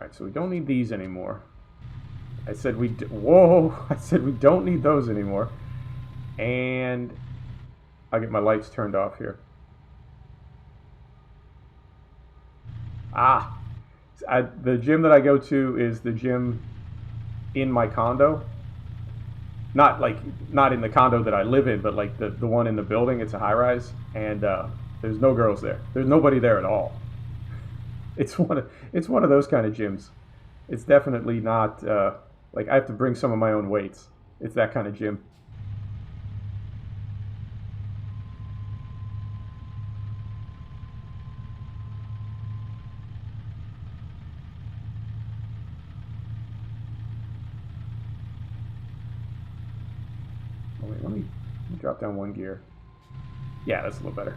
Alright, so we don't need these anymore. I said I said we don't need those anymore. And I'll get my lights turned off here. The gym that I go to is the gym in my condo. Not in the condo that I live in, but like the one in the building. It's a high rise, and there's no girls there. There's nobody there at all. It's one of those kind of gyms. It's definitely not like I have to bring some of my own weights. It's that kind of gym. Wait, let me drop down one gear. Yeah, that's a little better.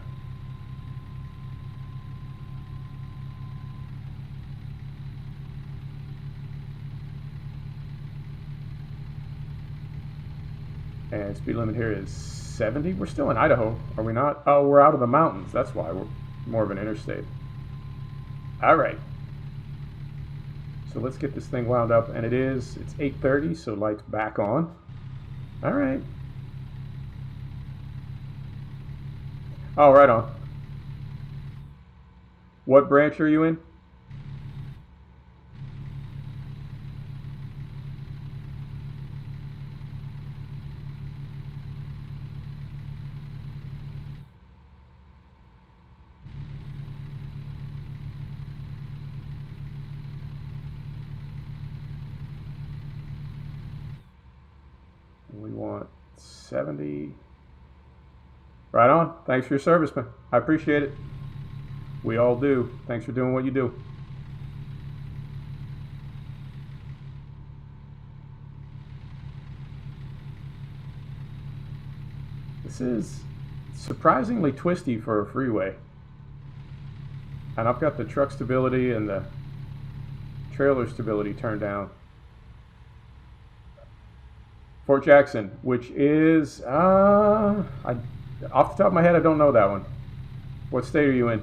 And speed limit here is 70. We're still in Idaho, are we not? Oh, we're out of the mountains. That's why we're more of an interstate. All right. So let's get this thing wound up, and it's 8:30, so lights back on. All right. Oh, right on. What branch are you in? We want 70. Right on. Thanks for your service, man. I appreciate it. We all do. Thanks for doing what you do. This is surprisingly twisty for a freeway. And I've got the truck stability and the trailer stability turned down. Fort Jackson, which is, off the top of my head, I don't know that one. What state are you in?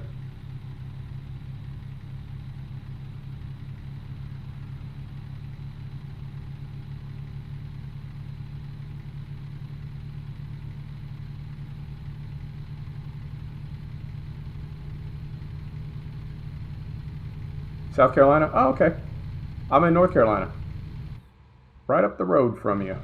South Carolina? Oh, okay. I'm in North Carolina. Right up the road from you.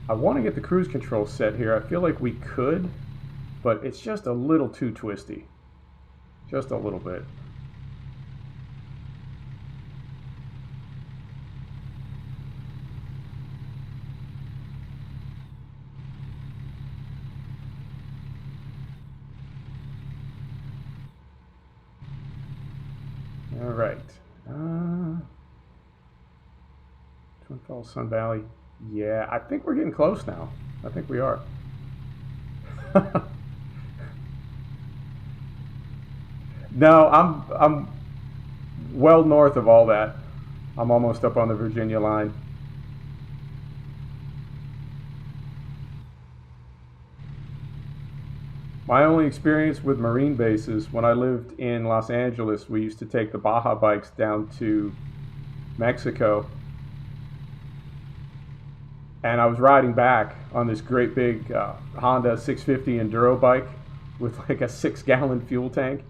I want to get the cruise control set here. I feel like we could, but it's just a little too twisty. Just a little bit. All right. Twin Falls, Sun Valley. Yeah, I think we're getting close now. I think we are. No, I'm well north of all that. I'm almost up on the Virginia line. My only experience with Marine bases, when I lived in Los Angeles, we used to take the Baja bikes down to Mexico. And I was riding back on this great big Honda 650 Enduro bike with like a 6-gallon fuel tank.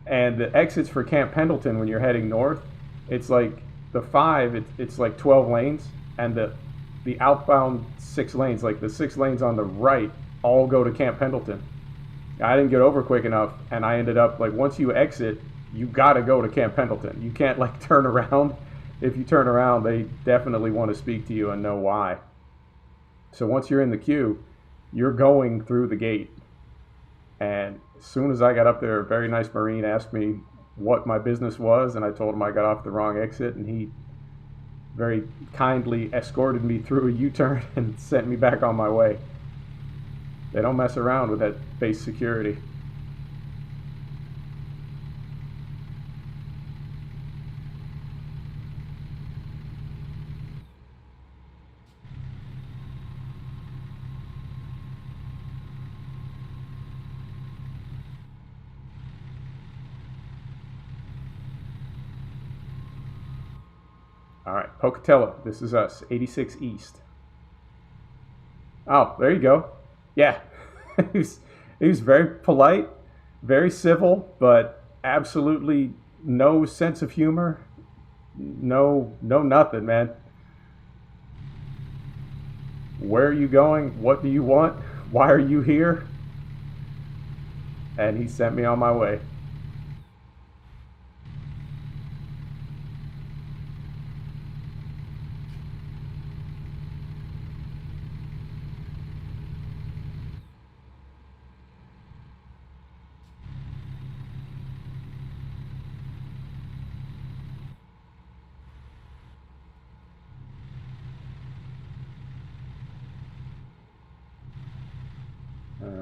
And the exits for Camp Pendleton when you're heading north, it's like the 5, it's like 12 lanes. And the outbound 6 lanes, like the 6 lanes on the right, all go to Camp Pendleton. I didn't get over quick enough, and I ended up, like, once you exit, you gotta go to Camp Pendleton. You can't, like, turn around. If you turn around, they definitely want to speak to you and know why. So once you're in the queue, you're going through the gate. And as soon as I got up there, a very nice Marine asked me what my business was, and I told him I got off the wrong exit, and he very kindly escorted me through a U-turn and sent me back on my way. They don't mess around with that base security. All right, Pocatello, this is us, 86 East. Oh, there you go. Yeah, he was very polite, very civil, but absolutely no sense of humor. No nothing, man. Where are you going? What do you want? Why are you here? And he sent me on my way.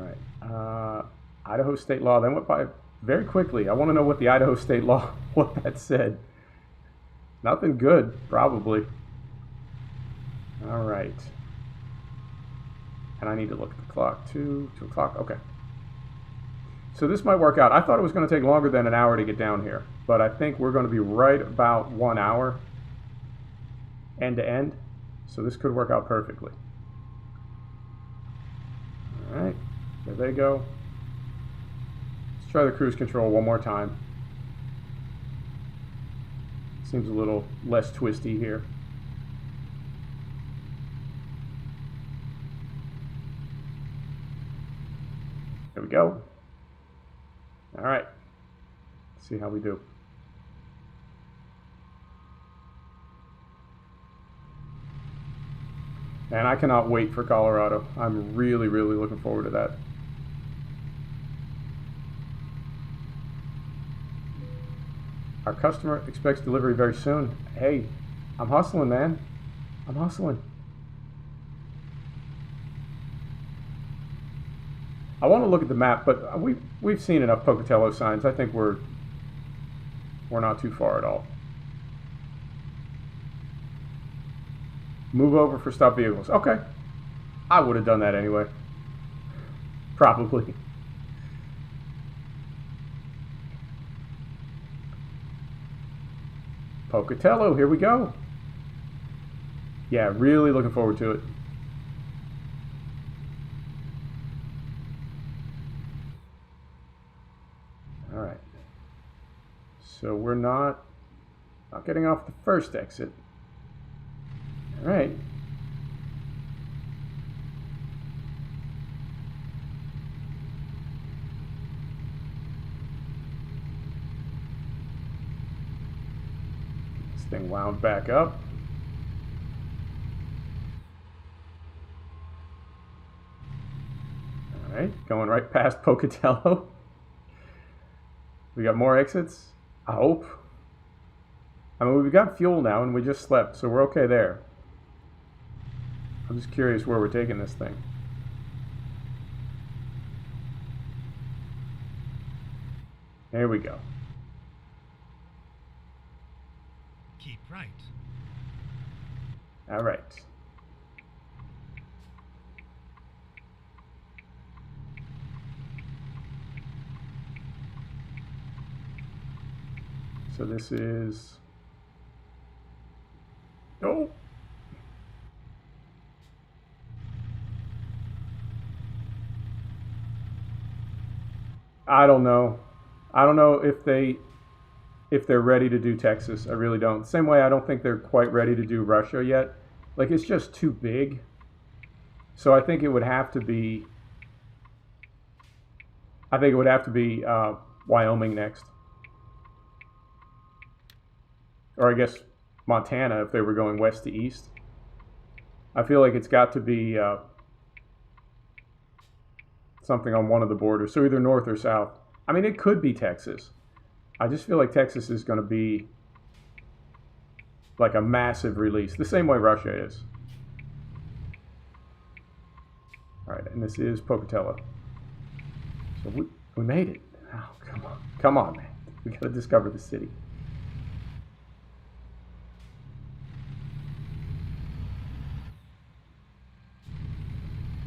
right. Idaho state law. Then went by very quickly. I want to know what the Idaho state law, what that said. Nothing good, probably. All right. And I need to look at the clock too. 2 o'clock. Okay. So this might work out. I thought it was going to take longer than an hour to get down here, but I think we're going to be right about 1 hour end to end. So this could work out perfectly. All right. There they go. Let's try the cruise control one more time. Seems a little less twisty here. There we go. All right. Let's see how we do. And I cannot wait for Colorado. I'm really, really looking forward to that. Our customer expects delivery very soon. Hey, I'm hustling, man. I'm hustling. I want to look at the map, but we've seen enough Pocatello signs. I think we're not too far at all. Move over for stop vehicles. Okay. I would have done that anyway. Probably. Pocatello, here we go. Yeah, really looking forward to it. All right. So we're not getting off the first exit. All right. This thing wound back up. All right, going right past Pocatello. We got more exits, I hope. I mean, we've got fuel now and we just slept, so we're okay there. I'm just curious where we're taking this thing. There we go. Keep right. All right. So this is... Oh! I don't know. I don't know if they're ready to do Texas. I really don't. Same way I don't think they're quite ready to do Russia yet. Like, it's just too big. So I think it would have to be Wyoming next. Or I guess Montana if they were going west to east. I feel like it's got to be something on one of the borders, so either north or south. I mean, it could be Texas. I just feel like Texas is going to be like a massive release, the same way Russia is. All right, and this is Pocatello. So we made it. Oh, come on. Come on, man. We got to discover the city.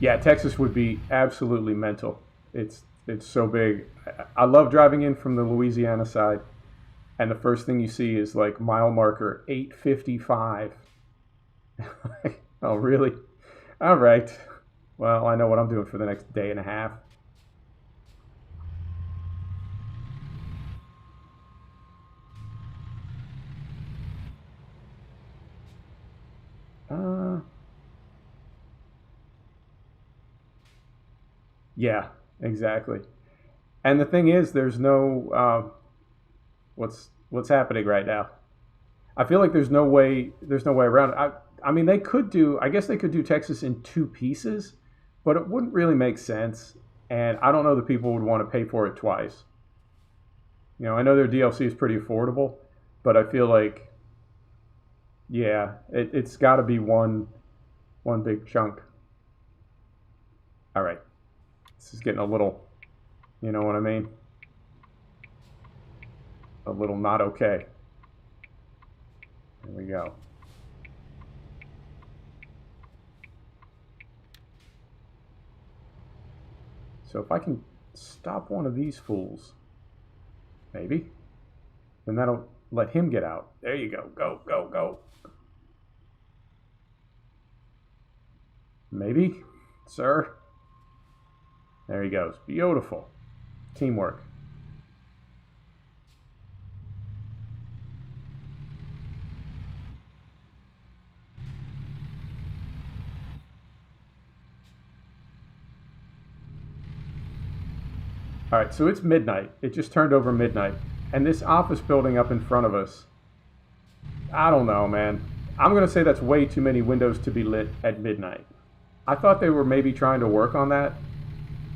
Yeah, Texas would be absolutely mental. It's so big. I love driving in from the Louisiana side, and the first thing you see is like mile marker 855. Oh, really? All right. Well, I know what I'm doing for the next day and a half. Yeah, exactly. And the thing is, there's no what's happening right now. I feel like there's no way around it. I mean, they could do. I guess they could do Texas in two pieces, but it wouldn't really make sense. And I don't know that people would want to pay for it twice. You know, I know their DLC is pretty affordable, but I feel like, yeah, it's got to be one big chunk. All right. This is getting a little, you know what I mean? A little not okay. There we go. So if I can stop one of these fools, maybe, then that'll let him get out. There you go. Go, go, go. Maybe, sir. There he goes. Beautiful. Teamwork. All right, so it's midnight. It just turned over midnight. And this office building up in front of us, I don't know, man. I'm going to say that's way too many windows to be lit at midnight. I thought they were maybe trying to work on that,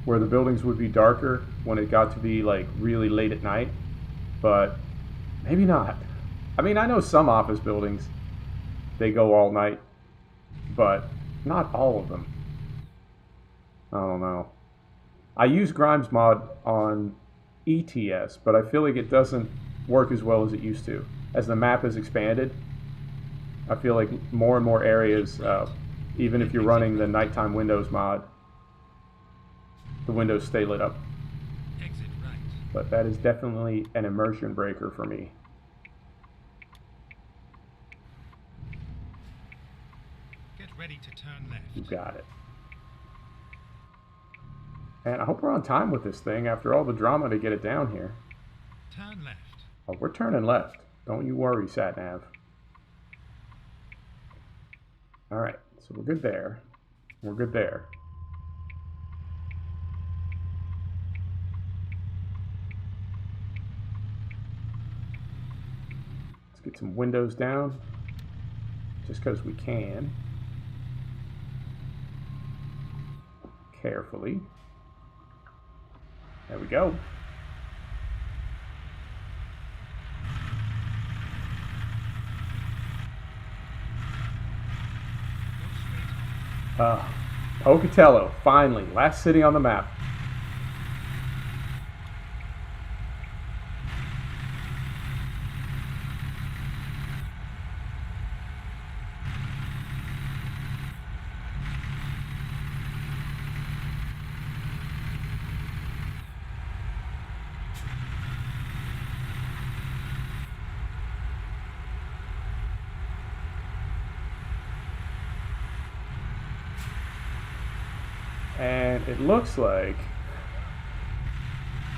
where the buildings would be darker when it got to be like really late at night, but maybe not. I mean, I know some office buildings, they go all night, but not all of them. I don't know. I use Grimes mod on ATS, but I feel like it doesn't work as well as it used to. As the map has expanded, I feel like more and more areas, even if you're running the nighttime windows mod, the windows stay lit up. Exit right. But that is definitely an immersion breaker for me. Get ready to turn left. You got it. And I hope we're on time with this thing after all the drama to get it down here. Turn left. Oh, we're turning left. Don't you worry, SatNav. Alright, so we're good there. We're good there. Let's get some windows down. Just because we can. Carefully. There we go. Pocatello, finally, last city on the map. And it looks like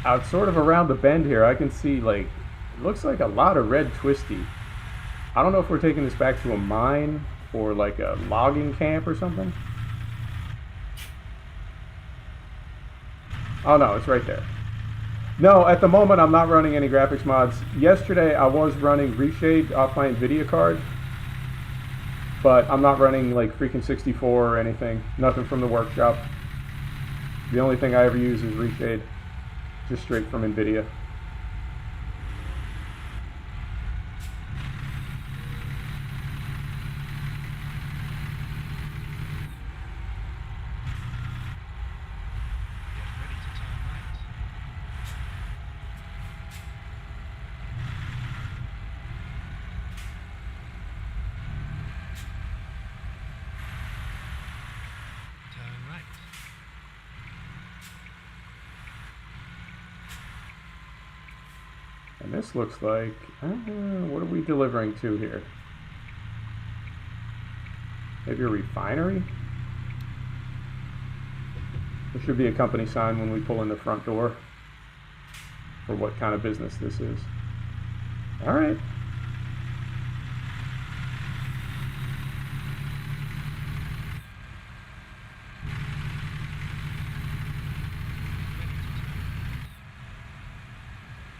out sort of around the bend here, I can see like, it looks like a lot of red twisty. I don't know if we're taking this back to a mine or like a logging camp or something. Oh no, it's right there. No, at the moment I'm not running any graphics mods. Yesterday I was running Reshade off my NVIDIA card, but I'm not running like freaking 64 or anything. Nothing from the workshop. The only thing I ever use is Reshade, just straight from NVIDIA. And this looks like, what are we delivering to here? Maybe a refinery? There should be a company sign when we pull in the front door for what kind of business this is. All right.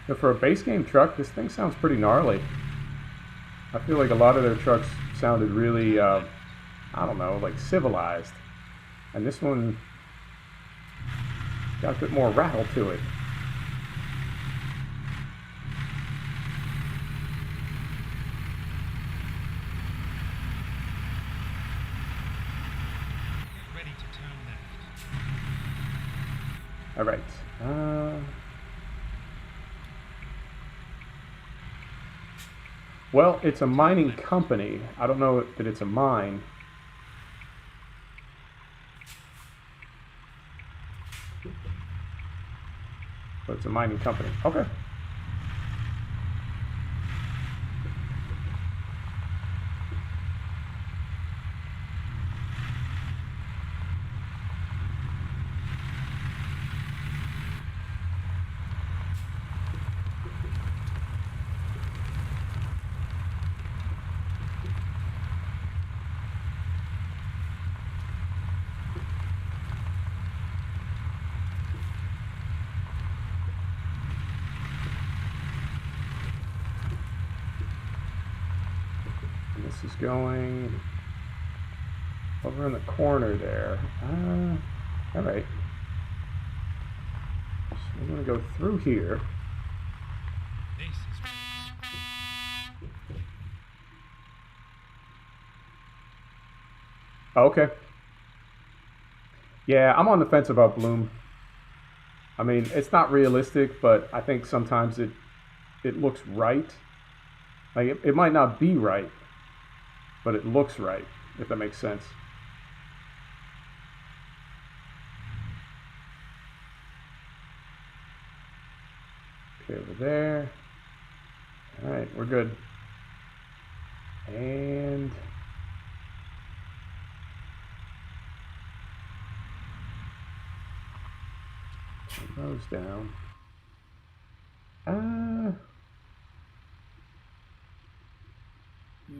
But for a base game truck, this thing sounds pretty gnarly. I feel like a lot of their trucks sounded really, I don't know, like civilized. And this one got a bit more rattle to it. Get ready to turn left. All right. Well, it's a mining company. I don't know that it's a mine. But it's a mining company. Okay. This is going over in the corner there. All right. So we're going to go through here. This is Okay. Yeah, I'm on the fence about Bloom. I mean, it's not realistic, but I think sometimes it looks right. Like it might not be right, but it looks right, if that makes sense. Okay, over there. All right, we're good. And turn those down.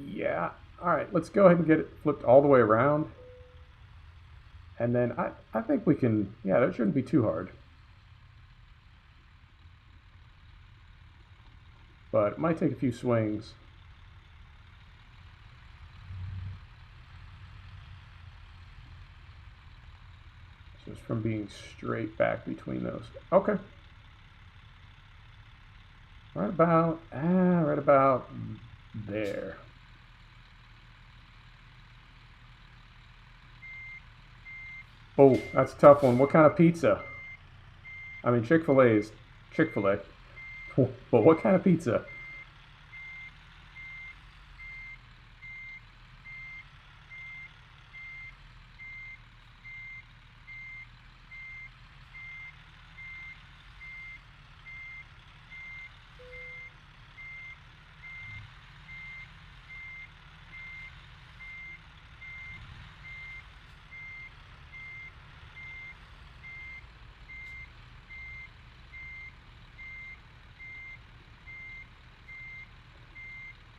Yeah. All right, let's go ahead and get it flipped all the way around. And then I think we can, yeah, that shouldn't be too hard. But it might take a few swings. Just from being straight back between those. Okay. Right about there. Oh, that's a tough one. What kind of pizza? I mean, Chick-fil-A is Chick-fil-A. But what kind of pizza?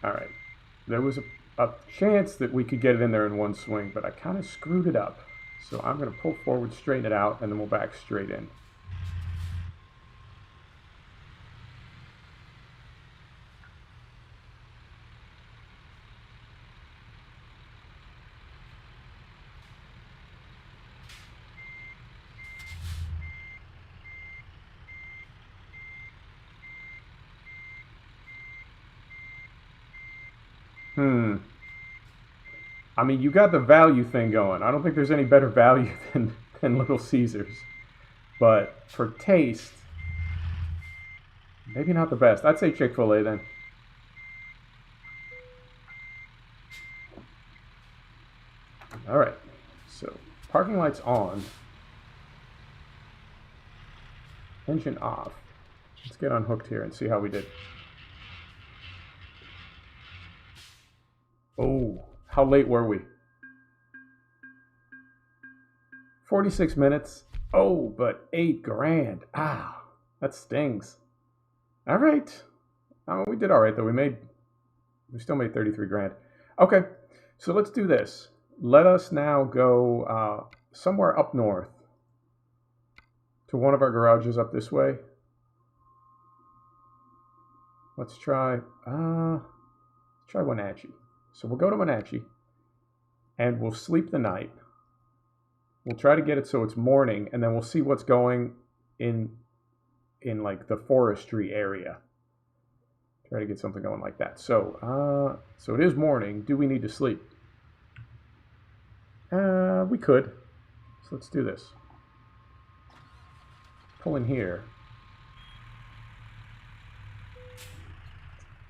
All right. There was a chance that we could get it in there in one swing, but I kind of screwed it up. So I'm going to pull forward, straighten it out, and then we'll back straight in. I mean, you got the value thing going. I don't think there's any better value than Little Caesars. But for taste, maybe not the best. I'd say Chick-fil-A then. All right. So parking lights on. Engine off. Let's get unhooked here and see how we did. Oh, how late were we? 46 minutes. Oh, but 8 grand. Ah, that stings. All right. We did all right, though. We still made 33 grand. Okay, so let's do this. Let us now go somewhere up north to one of our garages up this way. Let's try Wenatchee. So we'll go to Wenatchee and we'll sleep the night. We'll try to get it so it's morning, and then we'll see what's going in like the forestry area. Try to get something going like that. So it is morning. Do we need to sleep? We could. So let's do this. pull in here.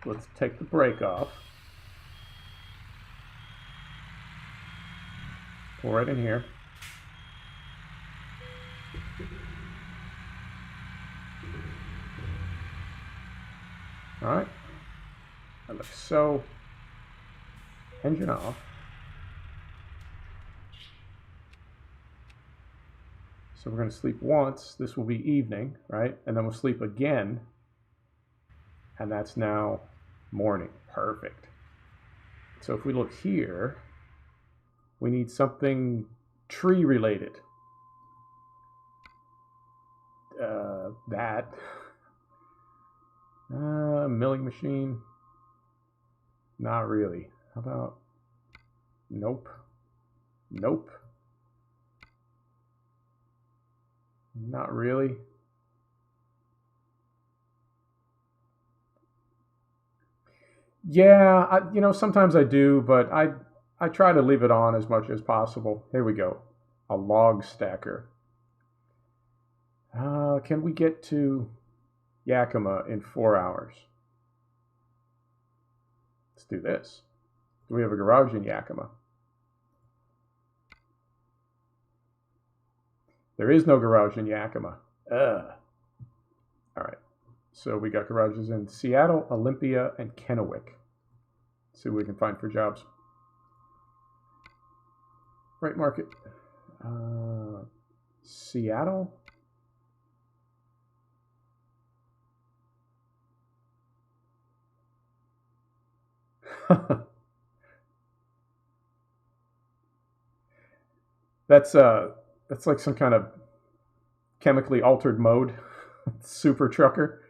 Let's take the brake off. Pull right in here. All right. That looks so. Engine off. So we're going to sleep once. This will be evening, right? And then we'll sleep again. And that's now morning. Perfect. So if we look here, we need something tree related. That. Milling machine. Not really. How about? Nope. Nope. Not really. Yeah, sometimes I do, but I try to leave it on as much as possible. Here we go. A log stacker. Can we get to Yakima in 4 hours? Let's do this. Do we have a garage in Yakima? There is no garage in Yakima. All right. So we got garages in Seattle, Olympia, and Kennewick. Let's see what we can find for jobs. Freight market. Seattle. That's like some kind of chemically altered mode. Super trucker.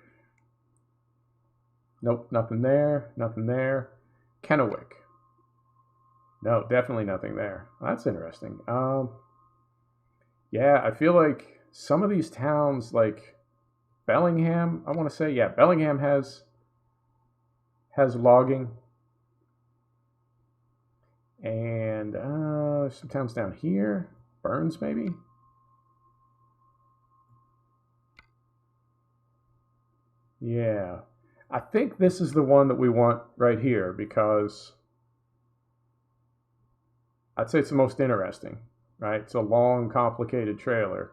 Nope, nothing there. Nothing there. Kennewick. No, definitely nothing there. That's interesting. Yeah, I feel like some of these towns, like Bellingham, I want to say, yeah, Bellingham has logging. And some towns down here. Burns, maybe? Yeah. I think this is the one that we want right here because I'd say it's the most interesting, right? It's a long, complicated trailer.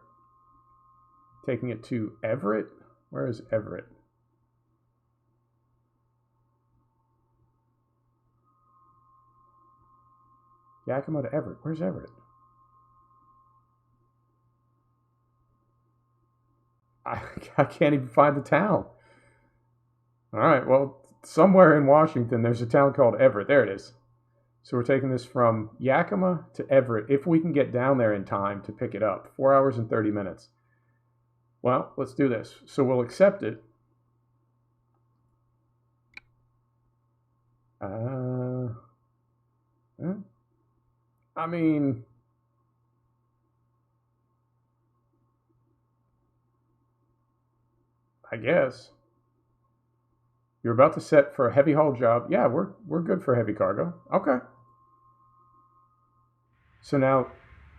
Taking it to Everett? Where is Everett? Yakima to Everett. Where's Everett? I can't even find the town. All right, well, somewhere in Washington, there's a town called Everett. There it is. So we're taking this from Yakima to Everett, if we can get down there in time to pick it up. 4 hours and 30 minutes. Well, let's do this. So we'll accept it. I mean, I guess. You're about to set for a heavy haul job. Yeah, we're good for heavy cargo. Okay. So now,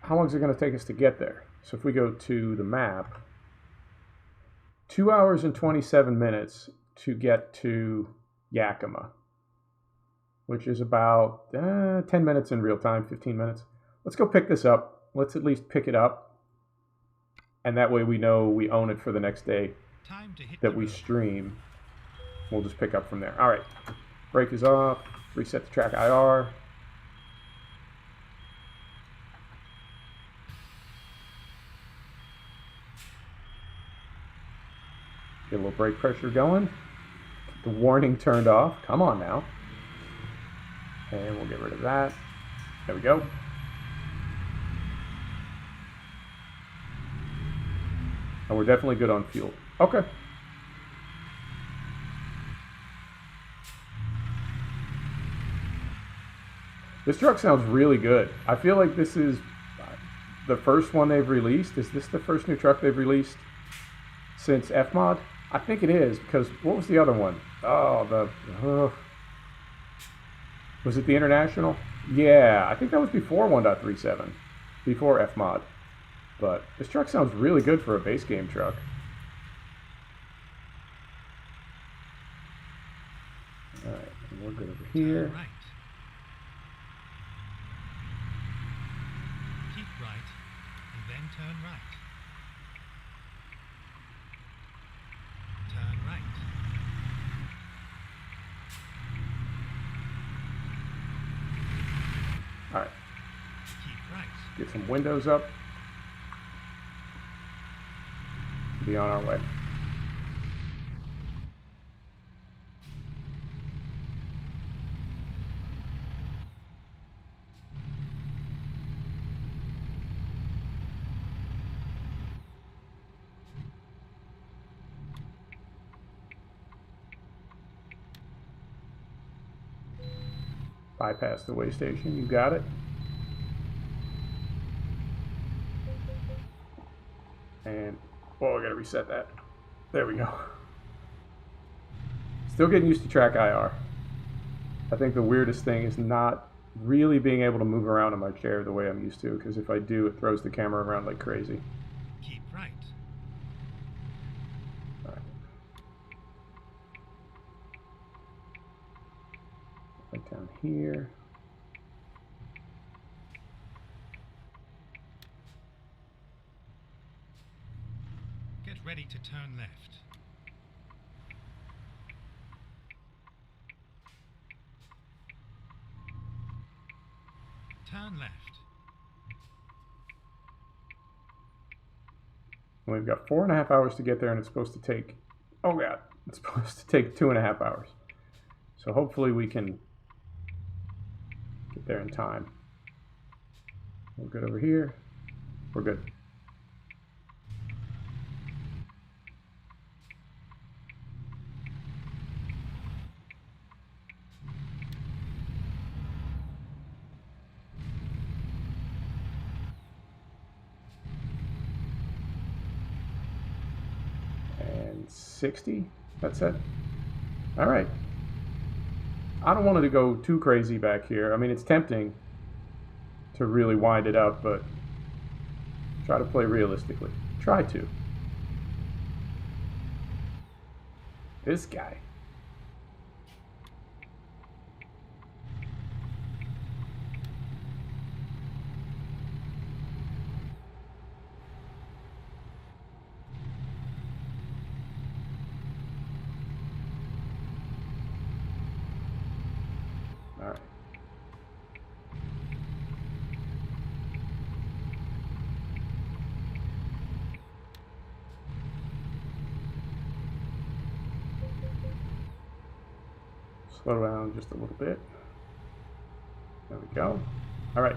how long is it going to take us to get there? So if we go to the map, 2 hours and 27 minutes to get to Yakima, which is about 10 minutes in real time, 15 minutes. Let's go pick this up. Let's at least pick it up. And that way we know we own it for the next day that we stream. We'll just pick up from there. All right. Brake is off. Reset the track IR. Get a little brake pressure going. Get the warning turned off. Come on now. And we'll get rid of that. There we go. And we're definitely good on fuel. Okay. This truck sounds really good. I feel like this is the first one they've released. Is this the first new truck they've released since FMOD? I think it is, because what was the other one? Oh, was it the International? Yeah, I think that was before 1.37, before FMOD. But this truck sounds really good for a base game truck. here. Turn right. Keep right, and then turn right. Turn right. All right. Keep right. Get some windows up. Be on our way. Bypass the way station. You got it. And, oh, I gotta reset that. There we go. Still getting used to track IR. I think the weirdest thing is not really being able to move around in my chair the way I'm used to, because if I do, it throws the camera around like crazy. Keep right. All right. Right down here. Get ready to turn left. Turn left. And we've got 4.5 hours to get there, and it's supposed to take, oh god, it's supposed to take 2.5 hours. So hopefully we can get there in time. We're good over here. We're good. And 60, that's it. All right. I don't want it to go too crazy back here. I mean, it's tempting to really wind it up, but try to play realistically. Try to. This guy. All right. Slow down just a little bit. There we go. All right.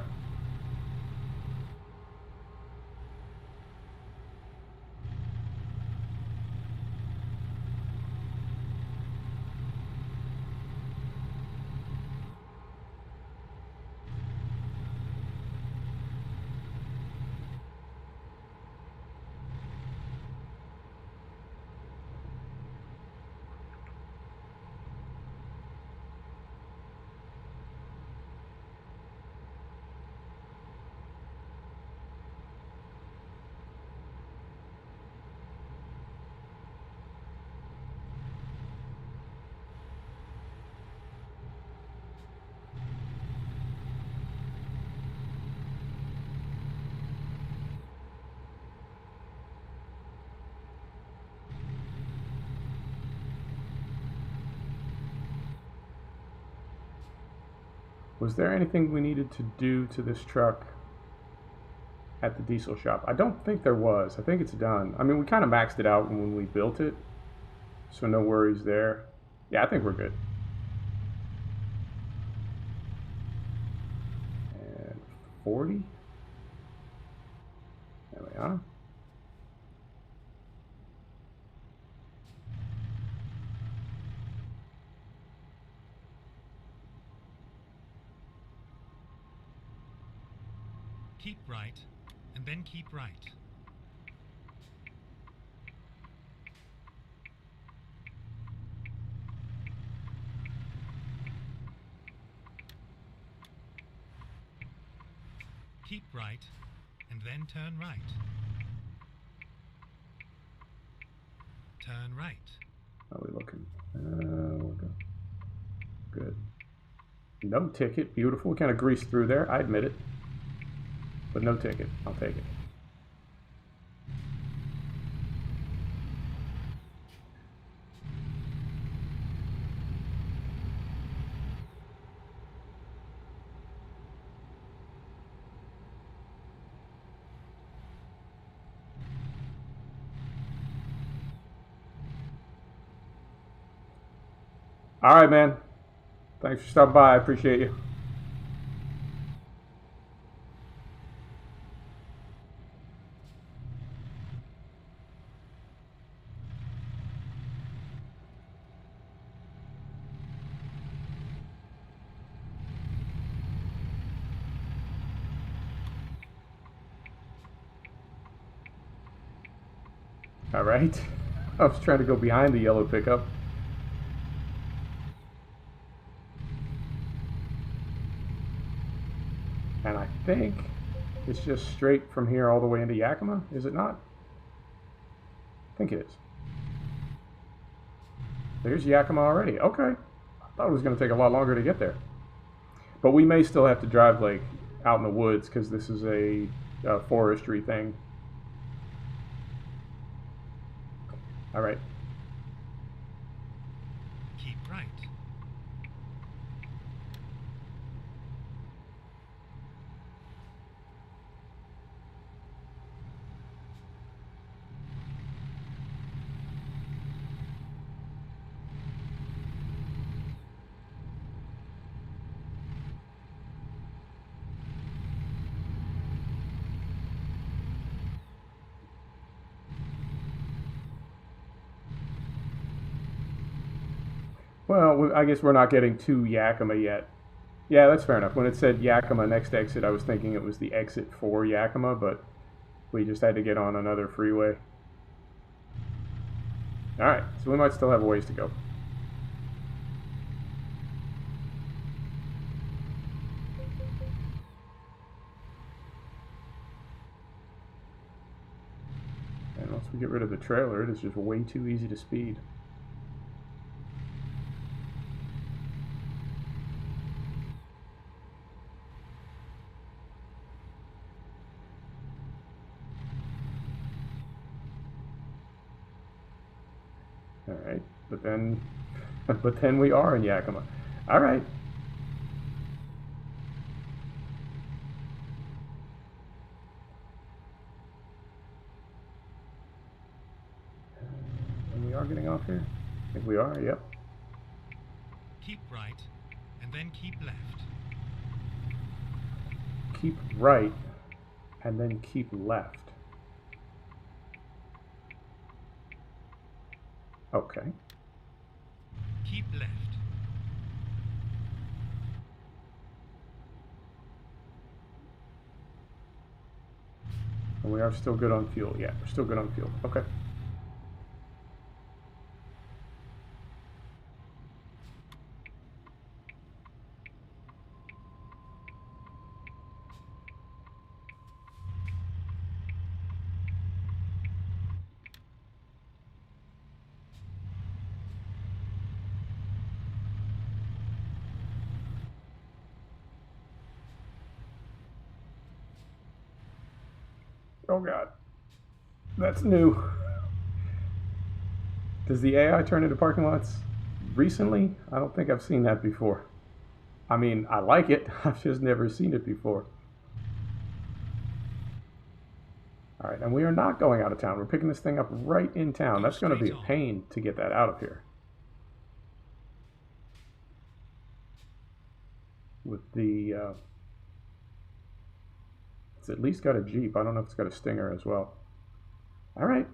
Was there anything we needed to do to this truck at the diesel shop? I don't think there was. I think it's done. I mean, we kind of maxed it out when we built it, so no worries there. Yeah, I think we're good. And 40. There we are. Keep right, and then keep right. Keep right, and then turn right. Turn right. How are we looking? We're good. Good. No ticket. Beautiful. Kind of greased through there. I admit it. But no ticket. I'll take it. All right, man. Thanks for stopping by. I appreciate you. All right. I was trying to go behind the yellow pickup. And I think it's just straight from here all the way into Yakima, is it not? I think it is. There's Yakima already. Okay. I thought it was going to take a lot longer to get there. But we may still have to drive like out in the woods because this is a forestry thing. All right. Keep right. Well, I guess we're not getting to Yakima yet. Yeah, that's fair enough. When it said Yakima next exit, I was thinking it was the exit for Yakima, but we just had to get on another freeway. All right, so we might still have a ways to go. And once we get rid of the trailer, it is just way too easy to speed. All right, but then we are in Yakima. All right. And we are getting off here. I think we are. Yep. Keep right, and then keep left. Keep right, and then keep left. Okay. Keep left. And we are still good on fuel. Yeah, we're still good on fuel. Okay. Oh God. That's new. Does the AI turn into parking lots recently? I don't think I've seen that before. I mean, I like it. I've just never seen it before. All right, and we are not going out of town. We're picking this thing up right in town. That's going to be a pain to get that out of here. With the, it's at least got a Jeep. I don't know if it's got a Stinger as well. All right.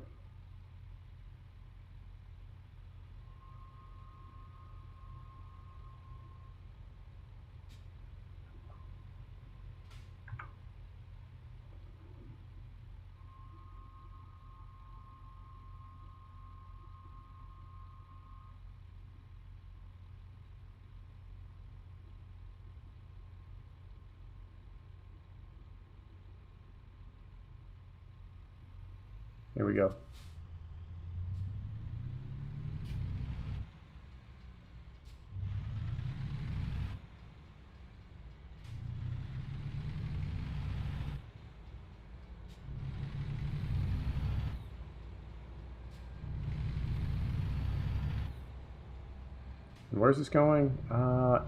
Here we go. And where's this going?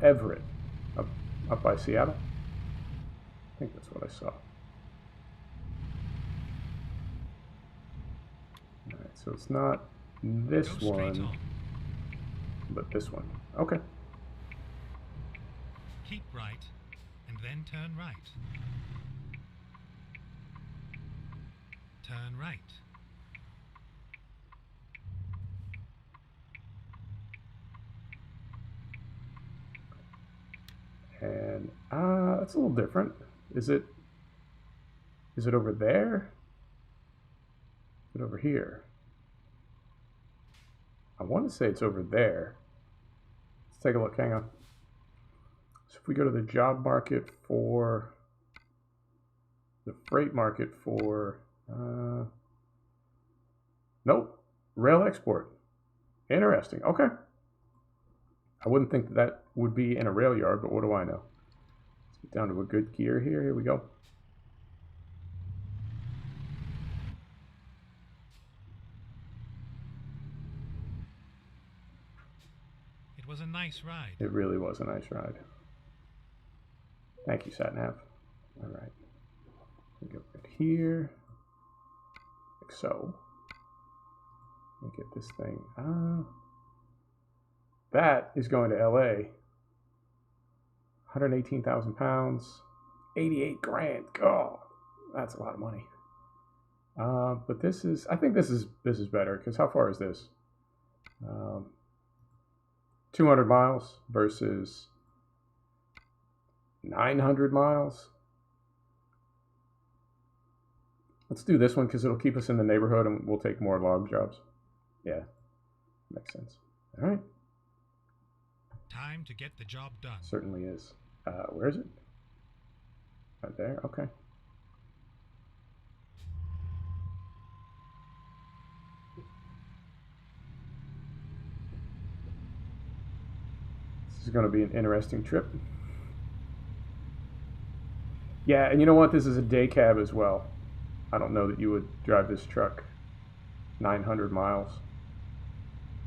Everett. Up by Seattle? I think that's what I saw. Alright, so it's not this one, but this one. Okay. Keep right, and then turn right. Turn right. And that's a little different. Is it over there? Is it over here? I want to say it's over there. Let's take a look. Hang on. So if we go to the job market for the freight market for nope, rail export. Interesting. Okay. I wouldn't think that would be in a rail yard, but what do I know? Let's get down to a good gear here. Here we go. It was a nice ride. It really was a nice ride. Thank you, SatNav. All right. We go right here, like so. Let me get this thing. That is going to LA. 118,000 pounds, 88 grand. God, that's a lot of money. But this is, I think this is better, because how far is this? 200 miles versus 900 miles. Let's do this one because it'll keep us in the neighborhood and we'll take more log jobs. Yeah, makes sense. All right. Time to get the job done. Certainly is. Where is it? Right there. Okay. This is going to be an interesting trip. Yeah, and you know what? This is a day cab as well. I don't know that you would drive this truck 900 miles.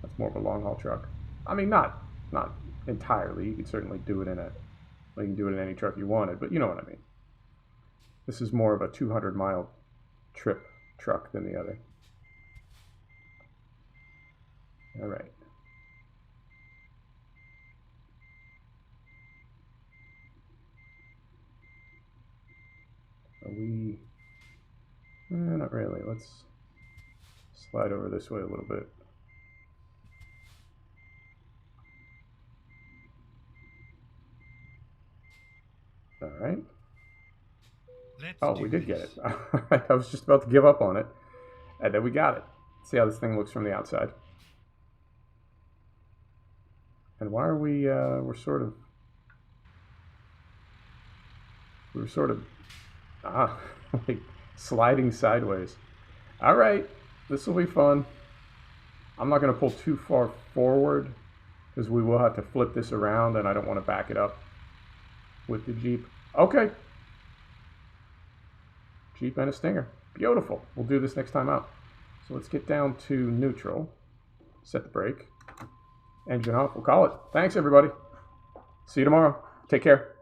That's more of a long haul truck. I mean, not entirely. You could certainly do it in a, well, you can do it in any truck you wanted, but you know what I mean. This is more of a 200-mile trip truck than the other. All right. Are we? Not really. Let's slide over this way a little bit. All right. Oh, we did get it. All right. I was just about to give up on it, and then we got it. See how this thing looks from the outside. And why are we? We're sort of like sliding sideways. All right, this will be fun. I'm not going to pull too far forward because we will have to flip this around, and I don't want to back it up with the Jeep. Okay. Jeep and a Stinger. Beautiful. We'll do this next time out. So let's get down to neutral. Set the brake. Engine off. We'll call it. Thanks, everybody. See you tomorrow. Take care.